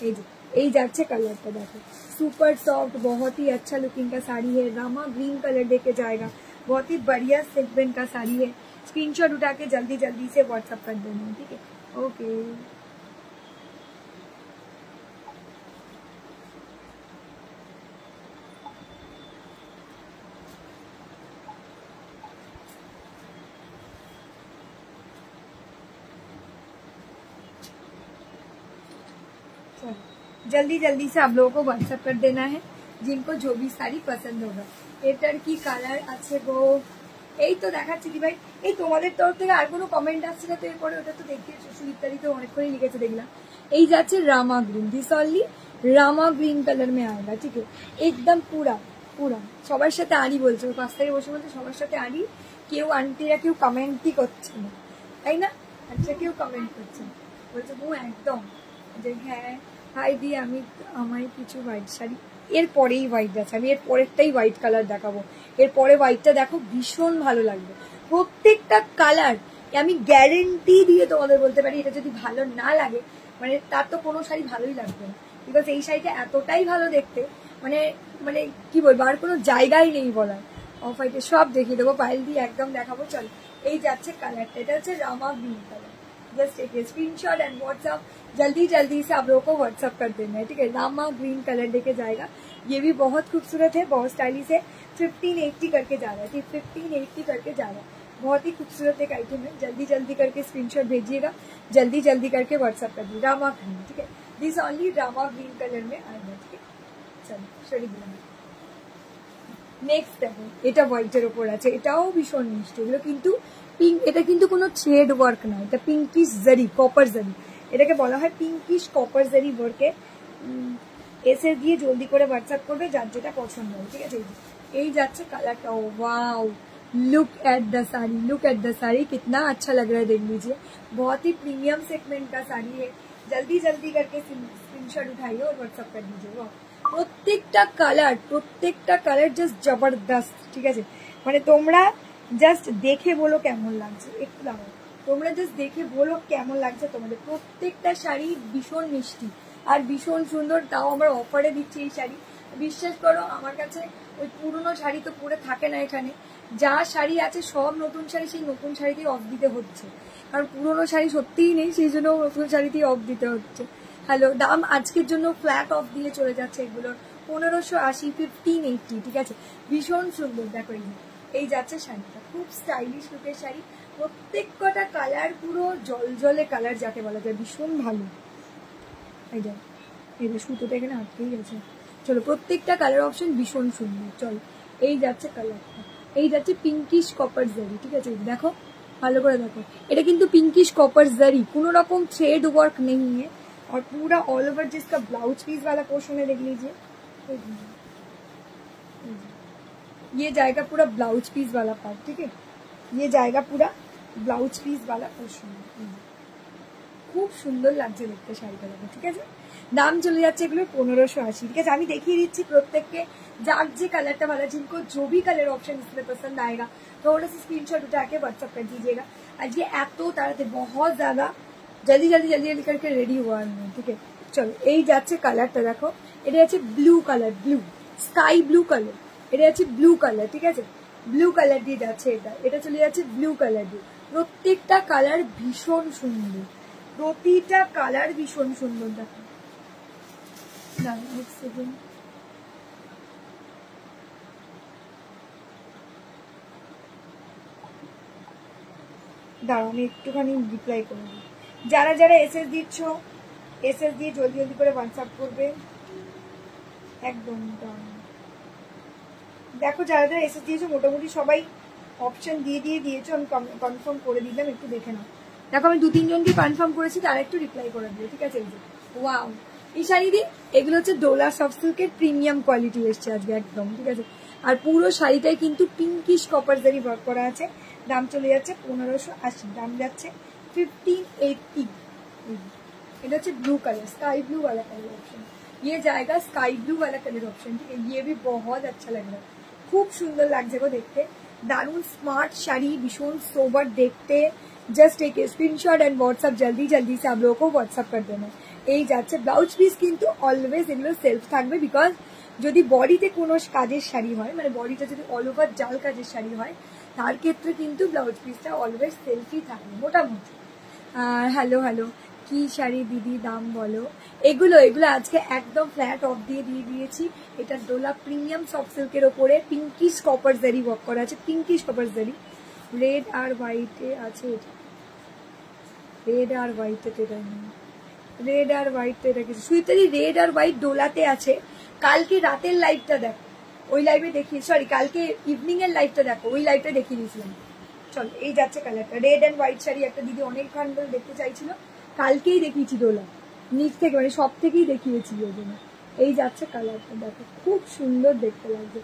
[SPEAKER 1] এই যে এই যাচ্ছে কালারটা দেখো, सुपर सॉफ्ट, बहुत ही अच्छा लुकिंग का साड़ी है। रामा ग्रीन कलर देके जाएगा, बहुत ही बढ़िया सेगमेंट का साड़ी है। स्क्रीनशॉट उठा के जल्दी जल्दी से व्हाट्सएप कर देना। ठीक है, ओके। जल्दी जल्दी से आप लोगों को व्हाट्सएप कर देना है जिनको जो भी साड़ी पसंद होगा। এটার কি কালার আছে গো, এই তো দেখাচ্ছি দি ভাই। এই তোমাদের তরফ থেকে আর কোনো কমেন্ট আসছে না তো এরপরে? ওটা তো দেখিয়েছো, সুইতারি তো অনেকক্ষণই লিখেছে দেখলাম। এই যাচ্ছে Rama green, this only Rama green colour মে আएगा। ঠিক আছে, একদম পুরা পুরা সবার সাথে আড়ি বলছে, পাশ থেকে বসে বলছে সবার সাথে আড়ি। কেউ আন্টিরা কেউ কমেন্টই করছে না, তাই না? আচ্ছা, কেউ কমেন্ট করছে না, বলছে ও একদম যে হ্যাঁ হাই দি, আমি আমায় কিছু হোয়াইট শাড়ি, এরপরেই হোয়াইট আছে, আমি এর পরেরটাই হোয়াইট কালার দেখাবো। এরপরে হোয়াইটটা দেখো, ভীষণ ভালো লাগবে। প্রত্যেকটা কালার আমি গ্যারেন্টি দিয়ে তোমাদের বলতে পারি, এটা যদি ভালো না লাগে মানে তার তো কোনো শাড়ি ভালোই লাগবে না। বিকজ এই শাড়িটা এতটাই ভালো দেখতে, মানে মানে কি বলবো, আর কোনো জায়গায় নেই বলার। অফ হোয়াইটে সব দেখিয়ে দেবো, পাইল দিয়ে একদম দেখাবো। চল এই যাচ্ছে কালারটা, এটা হচ্ছে Rama green colour. Just take a screenshot and WhatsApp, जल्दी जल्दी से आप लोगों को व्हाट्सएप कर देना है। ठीक है, रामा ग्रीन कलर लेके जाएगा। ये भी बहुत खूबसूरत है, बहुत स्टाइलिश है। 1580 करके जा रहा है, ठीक, 1580 करके जा रहा है। बहुत ही खूबसूरत एक आइटम है। जल्दी जल्दी करके स्क्रीनशॉट भेजिएगा, जल्दी जल्दी करके व्हाट्सएप कर दीजिए। रामा ग्रीन, ठीक है, this only Rama green colour में आएगा। ठीक है, चलो सॉरी नेक्स्ट देखो, এটা হোয়াইটের উপর আছে, এটাও ভীষণ মিষ্টি। এগুলো কিন্তু পিঙ্ক, এটা কিন্তু কোনো থ্রেড ওয়ার্ক না, এটা পিঙ্কিশ জারি, কপার জারি, এটাকে বলা হয় পিঙ্কিশ কপার জারি ওয়ার্কে। এসে দিয়ে জলদি করে হোয়াটসঅ্যাপ করবে যার যেটা পছন্দ হয়। ঠিক আছে, এই যাচ্ছে কালারটা। Wow, look at the sari, look at the sari, कितना अच्छा लग रहा है, देख लीजिए। बहुत ही प्रीमियम सेगमेंट का साड़ी है। जल्दी जल्दी करके स्क्रीनशॉट उठाइए और व्हाट्सअप कर दीजिए। প্রত্যেকটা কালার জাস্ট জবরদস্ত। ঠিক আছে, মানে তোমরা জাস্ট দেখে বলো কেমন লাগছে। একটু দাঁড়াও, তোমরা জাস্ট দেখে বলো কেমন লাগছে তোমাদের। প্রত্যেকটা শাড়ি ভীষণ মিষ্টি আর ভীষণ সুন্দর, তাও আমরা অফারে দিচ্ছি এই শাড়ি। বিশ্বাস করো আমার কাছে ওই পুরনো শাড়ি তো পরে থাকে না, এখানে যা শাড়ি আছে সব নতুন শাড়ি, সেই নতুন শাড়িতেই অফ দিতে হচ্ছে, কারণ পুরনো শাড়ি সত্যিই নেই, সেই জন্য নতুন শাড়িতেই অফ দিতে হচ্ছে। হ্যালো, দাম আজকের জন্য ফ্ল্যাট অফ দিয়ে চলে যাচ্ছে এগুলোর 1580, 1580, ঠিক আছে। ভীষণ সুন্দর, দেখো এই যাচ্ছে শাড়িটা, খুব স্টাইলিশ লুকের শাড়ি। প্রত্যেক কটা কালার পুরো জলজলে কালার যাকে বলা যায়, ভীষণ ভালো। এই যা এই যে সুতোটা এখানে আটকেই গেছে। চলো, প্রত্যেকটা কালার অপশন ভীষণ সুন্দর। চলো, এই যাচ্ছে কালারটা, এই যাচ্ছে পিঙ্কিশ কপার জারি, ঠিক আছে। দেখো ভালো করে দেখো, এটা কিন্তু पिंकिश कॉपर जरी, কোনো রকম थ्रेड वर्क नहीं है और पूरा ऑल ओवर जिसका ब्लाउज पीस वाला पोर्शन है, देख लीजिए ये जाएगा पूरा ब्लाउज पीस वाला पार्ट, ठीक है, ये जाएगा पूरा ब्लाउज पीस वाला पोर्शन। খুব সুন্দর লাগছে দেখতে শাড়িটা, দেখো, ঠিক আছে। দাম চলে যাচ্ছে এগুলো 1580, ঠিক আছে। আমি দেখিয়ে দিচ্ছি প্রত্যেককে যার যে কালারটা ভালো, जिनको जो भी कलर ऑप्शन इसमें पसंद आएगा थोड़ा सा स्क्रीनशॉट उठा के व्हाट्सएप कर दीजिएगा। आज ये এত তাড়াতাড়ি बहुत ज्यादा जल्दी जल्दी जल्दी जल्दी करके रेडी हुआ है, ठीक है। চলো, এই যাচ্ছে কালারটা, দেখো এটা আছে blue colour, blue sky blue colour, এটা আছে ব্লু কালার, ঠিক আছে। ব্লু কালার দিয়ে যাচ্ছে এটা, এটা চলে যাচ্ছে ব্লু কালার দিয়ে। প্রত্যেকটা কালার ভীষণ সুন্দর, প্রতিটা কালার ভীষণ সুন্দর। দেখো দাঁড়াও আমি একটুখানি রিপ্লাই করে দিই। যারা যারা এসএস দিচ্ছ, এসএস দিয়ে জলদি জলদি করে হোয়াটসঅ্যাপ করবে একদম। দেখো যারা যারা এসএস দিয়েছো মোটামুটি সবাই অপশন দিয়ে দিয়েছো, আমি কনফার্ম করে দিলাম, একটু দেখে নাও। দেখো আমি 2-3 জনকে কনফার্ম করেছি, তারা একটু রিপ্লাই করে দিও, ঠিক আছে। ওয়াও, এই শাড়ি দিয়ে এগুলো হচ্ছে ডোলা সফট সিল্কের প্রিমিয়াম কোয়ালিটি এসছে আজকে একদম, ঠিক আছে। আর পুরো শাড়িটাই কিন্তু পিঙ্কিশ কপার জারি ওয়ার্ক করা আছে। দাম চলে যাচ্ছে 1580, দাম যাচ্ছে 1580। এটা হচ্ছে ব্লू कलर, स्काई ब्लू वाला कलर ऑप्शन, ये जाएगा स्काई ब्लू वाला कलर ऑप्शन, ठीक है। ये भी बहुत अच्छा लग रहा है, খুব সুন্দর লাগছে গো দেখতে, দারুণ স্মার্ট শাড়ি, ভীষণ সোবার দেখতে। জাস্ট एक स्क्रीनशॉट एंड व्हाट्सएप जल्दी जल्दी से आप लोगों को व्हाट्सएप कर देना। এই যাচ্ছে ব্লাউজ পিস, কিন্তু অলওয়েজ এগুলো সেলফ থাকবে, বিকজ যদি বডিতে কোনো কাজের শাড়ি হয়, মানে বডিটা যদি অল ওভার জাল কাজের শাড়ি হয়, তার ক্ষেত্রে কিন্তু ব্লাউজ পিসটা অলওয়েজ সেলফই থাকবে মোটামুটি। হ্যালো হ্যালো, কি শাড়ি দিদি দাম বলো? এগুলো আজকে একদম ফ্ল্যাট অফ দিয়ে দিয়েছি। এটা ডোলা প্রিমিয়াম সফট সিল্কের ওপরে পিঙ্কিশ কপার জারি ওয়ার্ক করা আছে, পিঙ্কিশ কপার জারি, রেড আর হোয়াইটে আছে। এটা রেড আর হোয়াইটে তো এটা নেই, রেড আর হোয়াইট তো এটা কিছু সুইতারি, রেড আর হোয়াইট ডোলাতে আছে। কালকে রাতের লাইভটা দেখো, ওই লাইভে দেখিয়ে, সরি কালকে ইভিনিং এর লাইভটা দেখো, ওই লাইভটা দেখিয়ে দিয়েছিলাম। চলো, এই যাচ্ছে কালারটা, রেড অ্যান্ড হোয়াইট শাড়ি, একটা দিদি অনেকক্ষণ ধরে দেখতে চাইছিল, কালকেই দেখিয়েছি ডোলা নিচ থেকে, মানে সব থেকেই দেখিয়েছি ওই জন্য। এই যাচ্ছে কালারটা, দেখো খুব সুন্দর দেখতে লাগছে।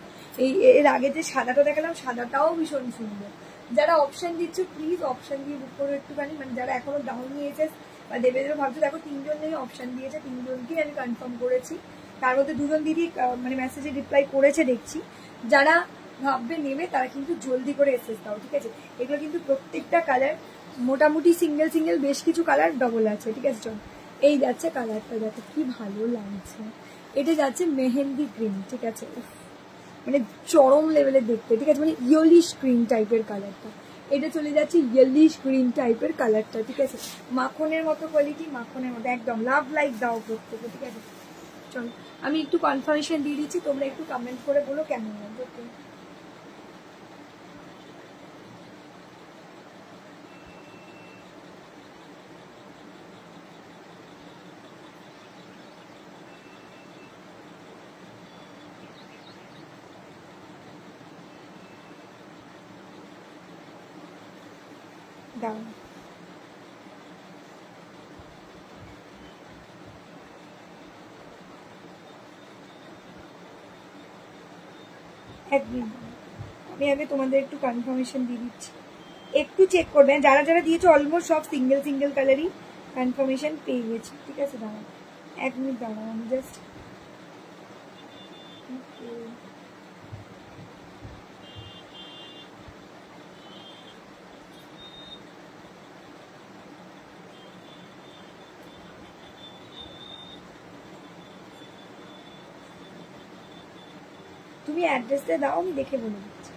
[SPEAKER 1] এর আগে যে সাদাটা দেখালাম, সাদাটাও ভীষণ সুন্দর। যারা অপশন দিচ্ছ প্লিজ অপশন দিয়ে বুক করো একটুখানি, মানে যারা এখনো ডাউন নিয়েছে বা দেবে ভাবছো, দেখো 3 জন নেই অপশন দিয়েছে, 3 জনকেই আমি কনফার্ম করেছি। তার মধ্যে 2 জন দিদি মানে মেসেজে রিপ্লাই করেছে দেখছি। যারা ভাববে নেবে তারা কিন্তু জলদি করে এসএস দাও, ঠিক আছে। এগুলো কিন্তু প্রত্যেকটা কালার মোটামুটি সিঙ্গেল সিঙ্গেল বেশ কিছু কালার ডবল আছে, ঠিক আছে। চল, এই যাচ্ছে কালারটা, দেখো কি ভালো লাগছে। এটা যাচ্ছে মেহেন্দি গ্রিন, ঠিক আছে, মানে চরম লেভেলের দেখতে, ঠিক আছে, মানে ইয়েলিশ গ্রিন টাইপের কালারটা। এটা চলে যাচ্ছে ইয়েলিশ গ্রিন টাইপের কালারটা, ঠিক আছে। মাখনের মতো কোয়ালিটি, মাখনের মতো একদম লাভ লাইক দাও প্রত্যেকে, ঠিক আছে। চলো, আমি একটু কনফার্মেশন দিয়ে দিচ্ছি, তোমরা একটু কমেন্ট করে বলো কেমন লাগবে। দাও আমি আগে তোমাদের একটু কনফার্মেশন দিয়ে দিচ্ছি, একটু চেক করবেন। যারা যারা দিয়েছো অলমোস্ট সব সিঙ্গেল সিঙ্গেল কালারই কনফার্মেশন পেয়ে গেছি, ঠিক আছে। দাঁড়াও 1 মিনিট, দাঁড়াও আমি জাস্ট তুমি অ্যাড্রেসটা দাও, আমি দেখে বলে দিচ্ছি।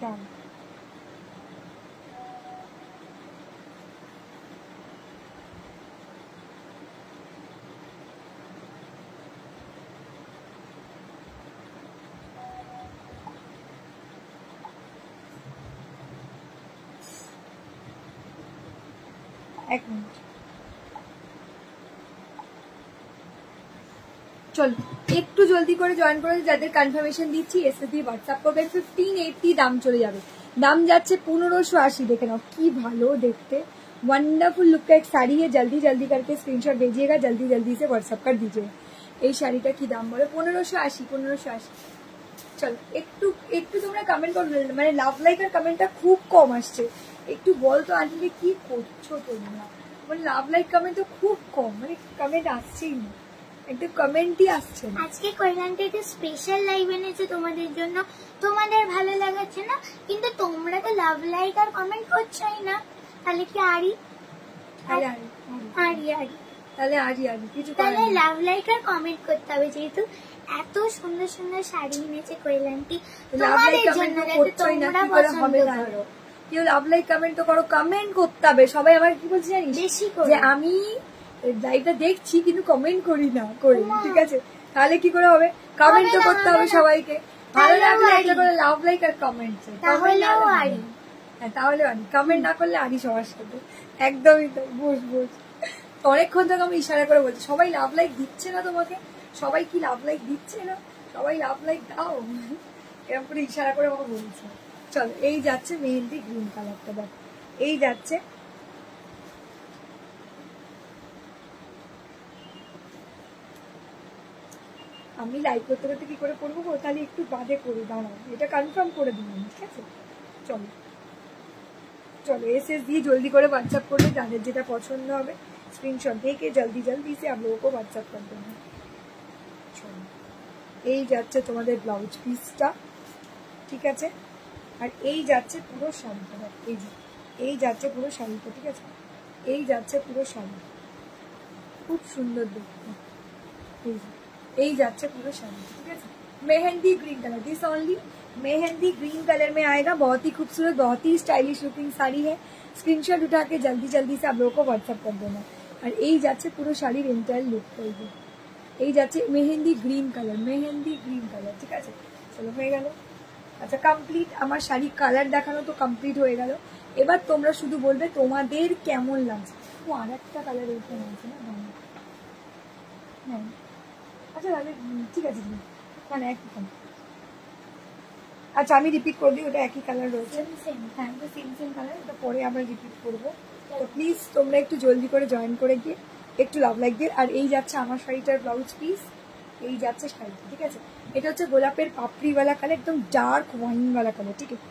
[SPEAKER 1] দাও। এক মিনিট, চলো একটু জলদি করে জয়েন করে যাদের কনফার্মেশন দিচ্ছি এসে দিয়ে হোয়াটসঅ্যাপ করবেন। 1580 দাম চলে যাবে, দাম যাচ্ছে 1580। দেখে নাও কি ভালো দেখতে, वंडरफुल लुक का एक साड़ी है। जल्दी जल्दी करके स्क्रीनशॉट भेजिएगा, जल्दी जल्दी से व्हाट्सअप कर दीजिए। এই শাড়িটা কি দাম বলে? 1580। 1580। চলো একটু একটু তোমরা কমেন্ট করবে, মানে লাভ লাইক আর কমেন্টটা খুব কম আসছে। একটু বলতো আন্টি কি করছো তোমরা, মানে লাভ লাইক কমেন্ট তো খুব কম, মানে কমেন্ট আসছেই না, একটু কমেন্টই আসছে না।
[SPEAKER 2] আজকে কল্যাণটা একটা স্পেশাল লাইভ এনেছে তোমাদের জন্য, তোমাদের ভালো লাগাচ্ছে না, কিন্তু তোমরা তো লাভ লাইক আর কমেন্ট করছোই না, তাহলে কি আরি
[SPEAKER 1] তাহলে আরি কিছু
[SPEAKER 2] তাহলে লাভ লাইক আর কমেন্ট করতে হবে, যেহেতু এত সুন্দর সুন্দর শাড়ি এনেছে কল্যাণটি তোমাদের জন্য, তোমরা পছন্দ করো।
[SPEAKER 1] কেউ লাভ লাইক কমেন্ট তো করো, কমেন্ট করতে হবে। সবাই আমার কি বলছে জানিস,
[SPEAKER 2] বেশি
[SPEAKER 1] যে আমি লাইভটা দেখছি কিন্তু কমেন্ট করি না, করি ঠিক আছে, তাহলে কি করে হবে? কমেন্ট তো করতে হবে সবাইকে, ভালো লাগলে একটা করে লাভ লাইক আর কমেন্ট,
[SPEAKER 2] তাহলেও আরি।
[SPEAKER 1] হ্যাঁ তাহলে আরি, কমেন্ট না করলে আরি সবার সাথে, একদমই তো। বুঝ অনেকক্ষণ থেকে আমি ইশারা করে বলছি সবাই লাভ লাইক দিচ্ছে না তোমাকে, সবাই কি লাভ লাইক দিচ্ছে না, সবাই লাভ লাইক দাও, এরকম করে ইশারা করে আমাকে বলছে। চলো এই যাচ্ছে মেহেন্দি গ্রিন কালারটা, দেখ এই যাচ্ছে, আমি লাইভ করতে করতে কি করে করবো, তাহলে একটু বাদে করি, দাঁড়াও এটা কনফার্ম করে দিলাম, ঠিক আছে। চলো চলো এসএস দিয়ে জলদি করে হোয়াটসঅ্যাপ করলে, যাদের যেটা পছন্দ হবে স্ক্রিনশট দেখে জলদি জলদি সে आप लोगों को হোয়াটসঅ্যাপ कर देना। চলো এই যাচ্ছে তোমাদের ব্লাউজ পিসটা, ঠিক আছে, আর এই যাচ্ছে পুরো শাড়িটা, এই যে এই যাচ্ছে পুরো শাড়িটা, ঠিক আছে, এই যাচ্ছে পুরো শাড়ি, খুব সুন্দর দেখতে, এই যে এই যাচ্ছে পুরো শাড়ি, ठीक है। Mehndi green colour, this only mehndi green colour में आएगा, बहुत ही खूबसूरत, बहुत ही स्टाइलिश लुकिंग साड़ी है। स्क्रीनशॉट उठा के जल्दी जल्दी से आप लोगों को व्हाट्सअप कर देना। और এই যাচ্ছে পুরো শাড়ির এন্টায়ার লুক করবে, এই যাচ্ছে mehndi green colour, mehndi green colour, ঠিক আছে। চলো হয়ে গেল, আচ্ছা কমপ্লিট আমার শাড়ির কালার দেখানো তো কমপ্লিট হয়ে গেল। এবার তোমরা শুধু বলবে তোমাদের কেমন লাগছে। ও আর একটা কালার এখানে আছে না, হ্যাঁ আচ্ছা তাহলে ঠিক আছে, মানে একই কালার, আচ্ছা আমি রিপিট করে দিই, ওটা একই কালার রয়েছে, হ্যাঁ তো সেম কালার, ওটা পরে আমরা রিপিট করবো। তো প্লিজ তোমরা একটু জলদি করে জয়েন করে গিয়ে একটু লাভ লাইক দিয়ে। আর এই যাচ্ছে আমার শাড়িটার ব্লাউজ পিস, এই যাচ্ছে শাড়িটা, ঠিক আছে। এটা হচ্ছে গোলাপের পাপড়িওয়ালা কালার, একদম ডার্ক ওয়াইনওয়ালা কালার, ঠিক আছে।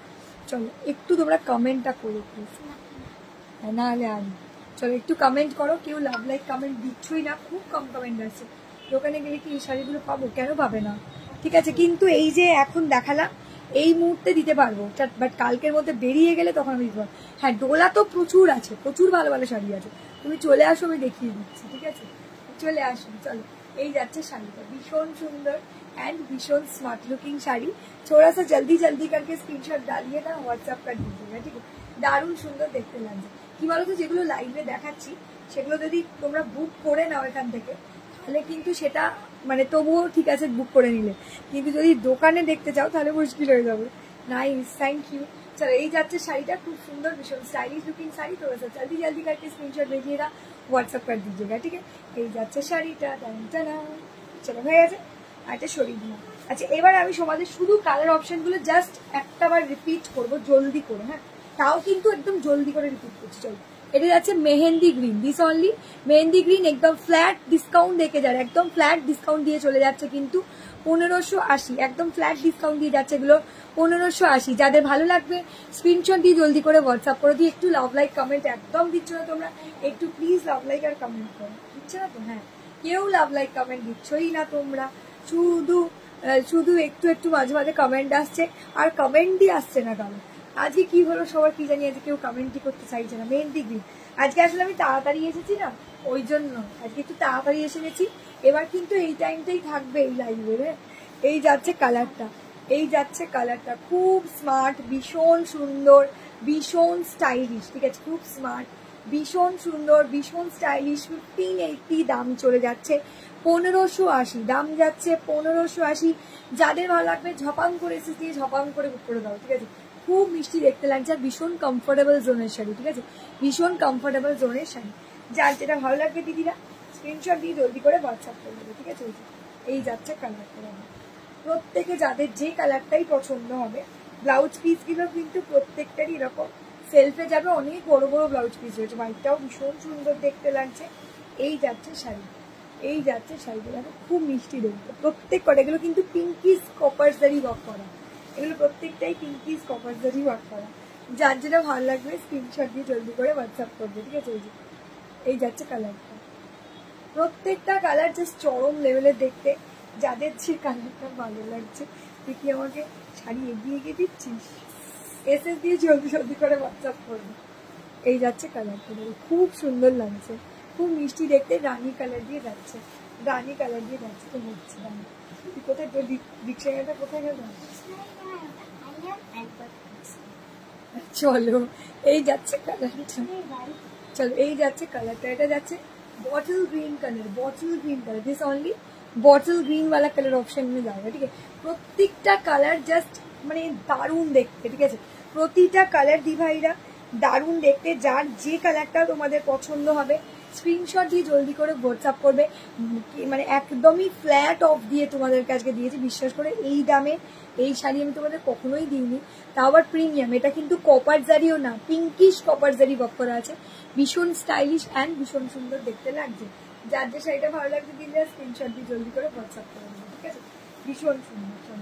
[SPEAKER 1] চলো একটু তোমরা কমেন্টটা করো প্লিজ, না হলে আমি, চলো একটু কমেন্ট করো। কেউ লাভ লাইক কমেন্ট দিচ্ছই না, খুব কম কমেন্ট আছে। দোকানে গেলে কি এই শাড়িগুলো পাবো? কেন পাবে না, ঠিক আছে। কিন্তু এই যে এখন দেখালাম এই মুহূর্তে দিতে পারবো, বাট কালকের মধ্যে বেরিয়ে গেলে তখন আমি দিতে পারবো। হ্যাঁ ডোলা তো প্রচুর আছে, প্রচুর ভালো ভালো শাড়ি আছে, তুমি চলে আসো, আমি দেখিয়ে দিচ্ছি, ঠিক আছে। চলে আসো, চলো এই যাচ্ছে শাড়িটা, ভীষণ সুন্দর एंड भीषण स्मार्ट लुकिंग শাড়ি। थोड़ा सा जल्दी जल्दी करके स्क्रीनशॉट डालिए ना, व्हाट्सएप कर दीजिएगा, ठीक है। দারুণ সুন্দর দেখতে লাগছে। কি বলতো, যেগুলো লাইভে দেখাচ্ছি সেগুলো যদি তোমরা বুক করে নাও এখান থেকে, তাহলে কিন্তু সেটা মানে তবুও ঠিক আছে বুক করে নিলে, কিন্তু যদি দোকানে দেখতে চাও তাহলে মুশকিল হয়ে যাবে। Nice, thank you. चलो এই যাচ্ছে শাড়িটা, খুব সুন্দর ভীষণ স্টাইলিশ লুকিং শাড়ি। थोड़ा सा जल्दी जल्दी करके स्क्रीनशॉट भेजिएगा, व्हाट्सएप कर दीजिएगा, ठीक है। এই যাচ্ছে শাড়িটা, চলো হয়ে গেছে। আচ্ছা সরিয়ে দিলাম। আচ্ছা এবার আমি তোমাদের শুধু কালার অপশন গুলো জাস্ট একটা বার রিপিট করবো জলদি করে, হ্যাঁ তাও কিন্তু একদম জলদি করে রিপিট করছি। চলো এটা যাচ্ছে mehndi green, this only mehndi green, একদম ফ্ল্যাট ডিসকাউন্ট দেখে যার, একদম ফ্ল্যাট ডিসকাউন্ট দিয়ে চলে যাচ্ছে কিন্তু 1580, একদম ফ্ল্যাট ডিসকাউন্ট দিয়ে যাচ্ছে এগুলো 1580। যাদের ভালো লাগবে স্ক্রিনশট দিয়ে জলদি করে হোয়াটসঅ্যাপ করে দিয়ে। একটু লাভ লাইক কমেন্ট একদম দিচ্ছ না তোমরা, একটু প্লিজ লাভ লাইক আর কমেন্ট করো, দিচ্ছে না তো? হ্যাঁ কেউ লাভ লাইক কমেন্ট দিচ্ছই না তোমরা, শুধু শুধু একটু একটু মাঝে মাঝে কমেন্ট আসছে, আর কমেন্টই আসছে না কারণ। আজকে কি হলো সবার কি জানি, আজকে কেউ কমেন্টই করতে চাইছে না। মেহেন্দি গ্রিন আজকে আসলে আমি তাড়াতাড়ি এসেছি না, ওই জন্য আজকে একটু তাড়াতাড়ি এসে গেছি। এবার কিন্তু এই টাইমটাই থাকবে এই লাইভে। এই যাচ্ছে কালারটা, এই যাচ্ছে কালারটা, খুব স্মার্ট, ভীষণ সুন্দর, ভীষণ স্টাইলিশ, ঠিক আছে, খুব স্মার্ট, ভীষণ সুন্দর, ভীষণ স্টাইলিশ। 1580 দাম চলে যাচ্ছে 1580, দাম যাচ্ছে 1580। যাদের ভালো লাগবে ঝপাং করে এসে দিয়ে ঝপাং করে বুক করে দাও, ঠিক আছে। খুব মিষ্টি দেখতে লাগছে আর ভীষণ কমফোর্টেবল জোনের শাড়ি, ঠিক আছে, ভীষণ কমফোর্টেবল জোনের শাড়ি। যার যেটা ভালো লাগবে দিদিরা স্ক্রিনশট দিয়ে জলদি করে হোয়াটসঅ্যাপ করে দেবে, ঠিক আছে। এই যাচ্ছে কালারটা, প্রত্যেকে যাদের যে কালারটাই পছন্দ হবে। ব্লাউজ পিসগুলো কিন্তু প্রত্যেকটারই এরকম সেলফে যাবে, অনেক বড় বড় ব্লাউজ পিস রয়েছে। হোয়াইটটাও ভীষণ সুন্দর দেখতে লাগছে। এই যাচ্ছে শাড়ি, এই যাচ্ছে শাড়িগুলো খুব মিষ্টি দেখতে প্রত্যেক কটা। এগুলো কিন্তু পিঙ্কিস কপারজারি ওয়ার্ক করা, এগুলো প্রত্যেকটাই পিঙ্কিস কপারজারি ওয়ার্ক করা। যার যেটা ভালো লাগবে স্ক্রিনশট দিয়ে জলদি করে হোয়াটসঅ্যাপ করবে, ঠিক আছে। এই যাচ্ছে কালারটা, প্রত্যেকটা কালার জাস্ট চরম লেভেলের দেখতে। যাদের যে কালারটা ভালো লাগছে তুই কি আমাকে শাড়ি এগিয়ে এগিয়ে দিচ্ছিস, এসএস দিয়ে জলদি জলদি করে হোয়াটসঅ্যাপ করবে। এই যাচ্ছে কালারটা, খুব সুন্দর লাগছে, খুব মিষ্টি দেখতে, রানি কালার দিয়ে যাচ্ছে, রানি কালার দিয়ে যাচ্ছে। তো হচ্ছে রানি, তুই কোথায় তোর ডিকশনারিটা কোথায় গেল? চলো এই যাচ্ছে কালারটা, চলো এই যাচ্ছে কালারটা, এটা যাচ্ছে bottle green colour, bottle green colour, this only bottle green वाला कलर ऑप्शन में जाएगा, ठीक है। প্রত্যেকটা কালার জাস্ট মানে দারুণ দেখতে, ঠিক আছে, প্রতিটা কালার দি ভাইরা দারুণ দেখতে। যার যে কালারটা তোমাদের পছন্দ হবে স্ক্রিনশট দিয়ে জলদি করে হোয়াটসঅ্যাপ করবে। মানে একদমই ফ্ল্যাট অফ দিয়ে তোমাদের কাছে দিয়েছি, বিশ্বাস করে এই দামে এই শাড়ি আমি তোমাদের কখনোই দিইনি, তাও আবার প্রিমিয়াম। এটা কিন্তু কপার জারিও না, পিঙ্কিশ কপার জারি ওয়ার্ক করা আছে, ভীষণ স্টাইলিশ অ্যান্ড ভীষণ সুন্দর দেখতে লাগছে। যার যে শাড়িটা ভালো লাগছে দিলে স্ক্রিনশট দিয়ে জলদি করে হোয়াটসঅ্যাপ করে দেবে, ঠিক আছে, ভীষণ সুন্দর।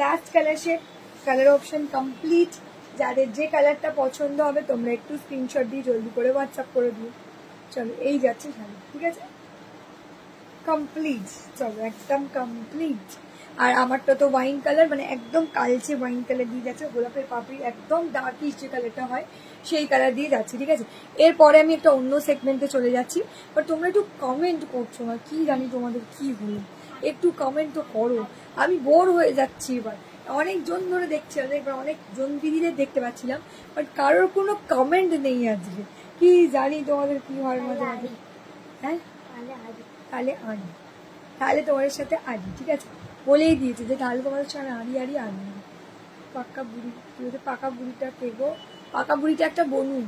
[SPEAKER 1] Last colour shade, colour option complete. যাদের যে কালারটা পছন্দ হবে তোমরা একটু স্ক্রিনশট দিয়ে জলদি করে হোয়াটসঅ্যাপ করে দিও। চলো এই যাচ্ছে শাড়ি, ঠিক আছে, কমপ্লিট, চলো একদম কমপ্লিট। আর আমারটা তো ওয়াইন কালার, মানে একদম কালচে ওয়াইন কালার দিয়ে যাচ্ছে, গোলাপের পাপড়ি একদম ডার্কিশ যে কালারটা হয় সেই কালার দিয়ে যাচ্ছে, ঠিক আছে। এরপরে আমি একটা অন্য সেগমেন্টে চলে যাচ্ছি, বাট তোমরা একটু কমেন্ট করছো না, কি জানি তোমাদের কি হলো, একটু কমেন্ট তো করো, আমি বোর হয়ে যাচ্ছি। এবার অনেকজন ধরে দেখছিলাম, এবার অনেকজন দিদিদের দেখতে পাচ্ছিলাম, বাট কারোর কোনো কমেন্ট নেই আজকে, কি জানি তোমাদের কি হয় মাঝে মাঝে। হ্যাঁ তাহলে আনি, তাহলে তোমাদের সাথে আনি, ঠিক আছে, বলেই দিয়েছে যে তাহলে তোমাদের সাথে আনি আনি। পাকা বুড়ি, পাকা বুড়িটা কে গো? পাকা বুড়িটা একটা বনু,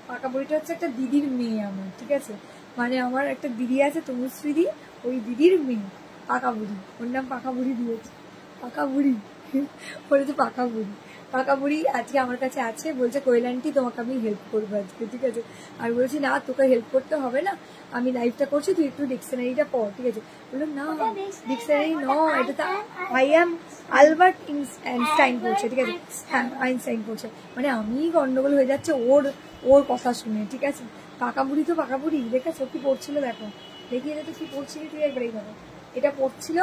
[SPEAKER 1] পাকা বুড়িটা হচ্ছে একটা দিদির মেয়ে আমার, ঠিক আছে, মানে আমার একটা দিদি আছে তনুশ্রী, ওই দিদির মেয়ে পাকা বুড়ি, ওর নাম পাকা বুড়ি দিয়েছে, পাকা বুড়ি বলেছে পাকা বুড়ি। পাকা বুড়ি আজকে আমার কাছে আছে, বলছে কোয়েল আন্টি তোমাকে আমি হেল্প করবো আজকে, ঠিক আছে। আমি বলছি না তোকে হেল্প করতে হবে না, আমি লাইভটা করছি, তুই একটু ডিকশনারিটা পড়, ঠিক আছে। বললো না ডিকশনারি নয়, এটা তো আই এম আলবার্ট আইনস্টাইন পড়ছে, ঠিক আছে, হ্যাঁ আইনস্টাইন পড়ছে, মানে আমি গন্ডগোল হয়ে যাচ্ছে ওর কথা শুনে, ঠিক আছে। পাকা বুড়ি তো পাকা বুড়ি, দেখেছো কি পড়ছিল, দেখো দেখিয়ে তো কি পড়ছিলি তুই একবার, এই দেখো এটা পড়ছিল,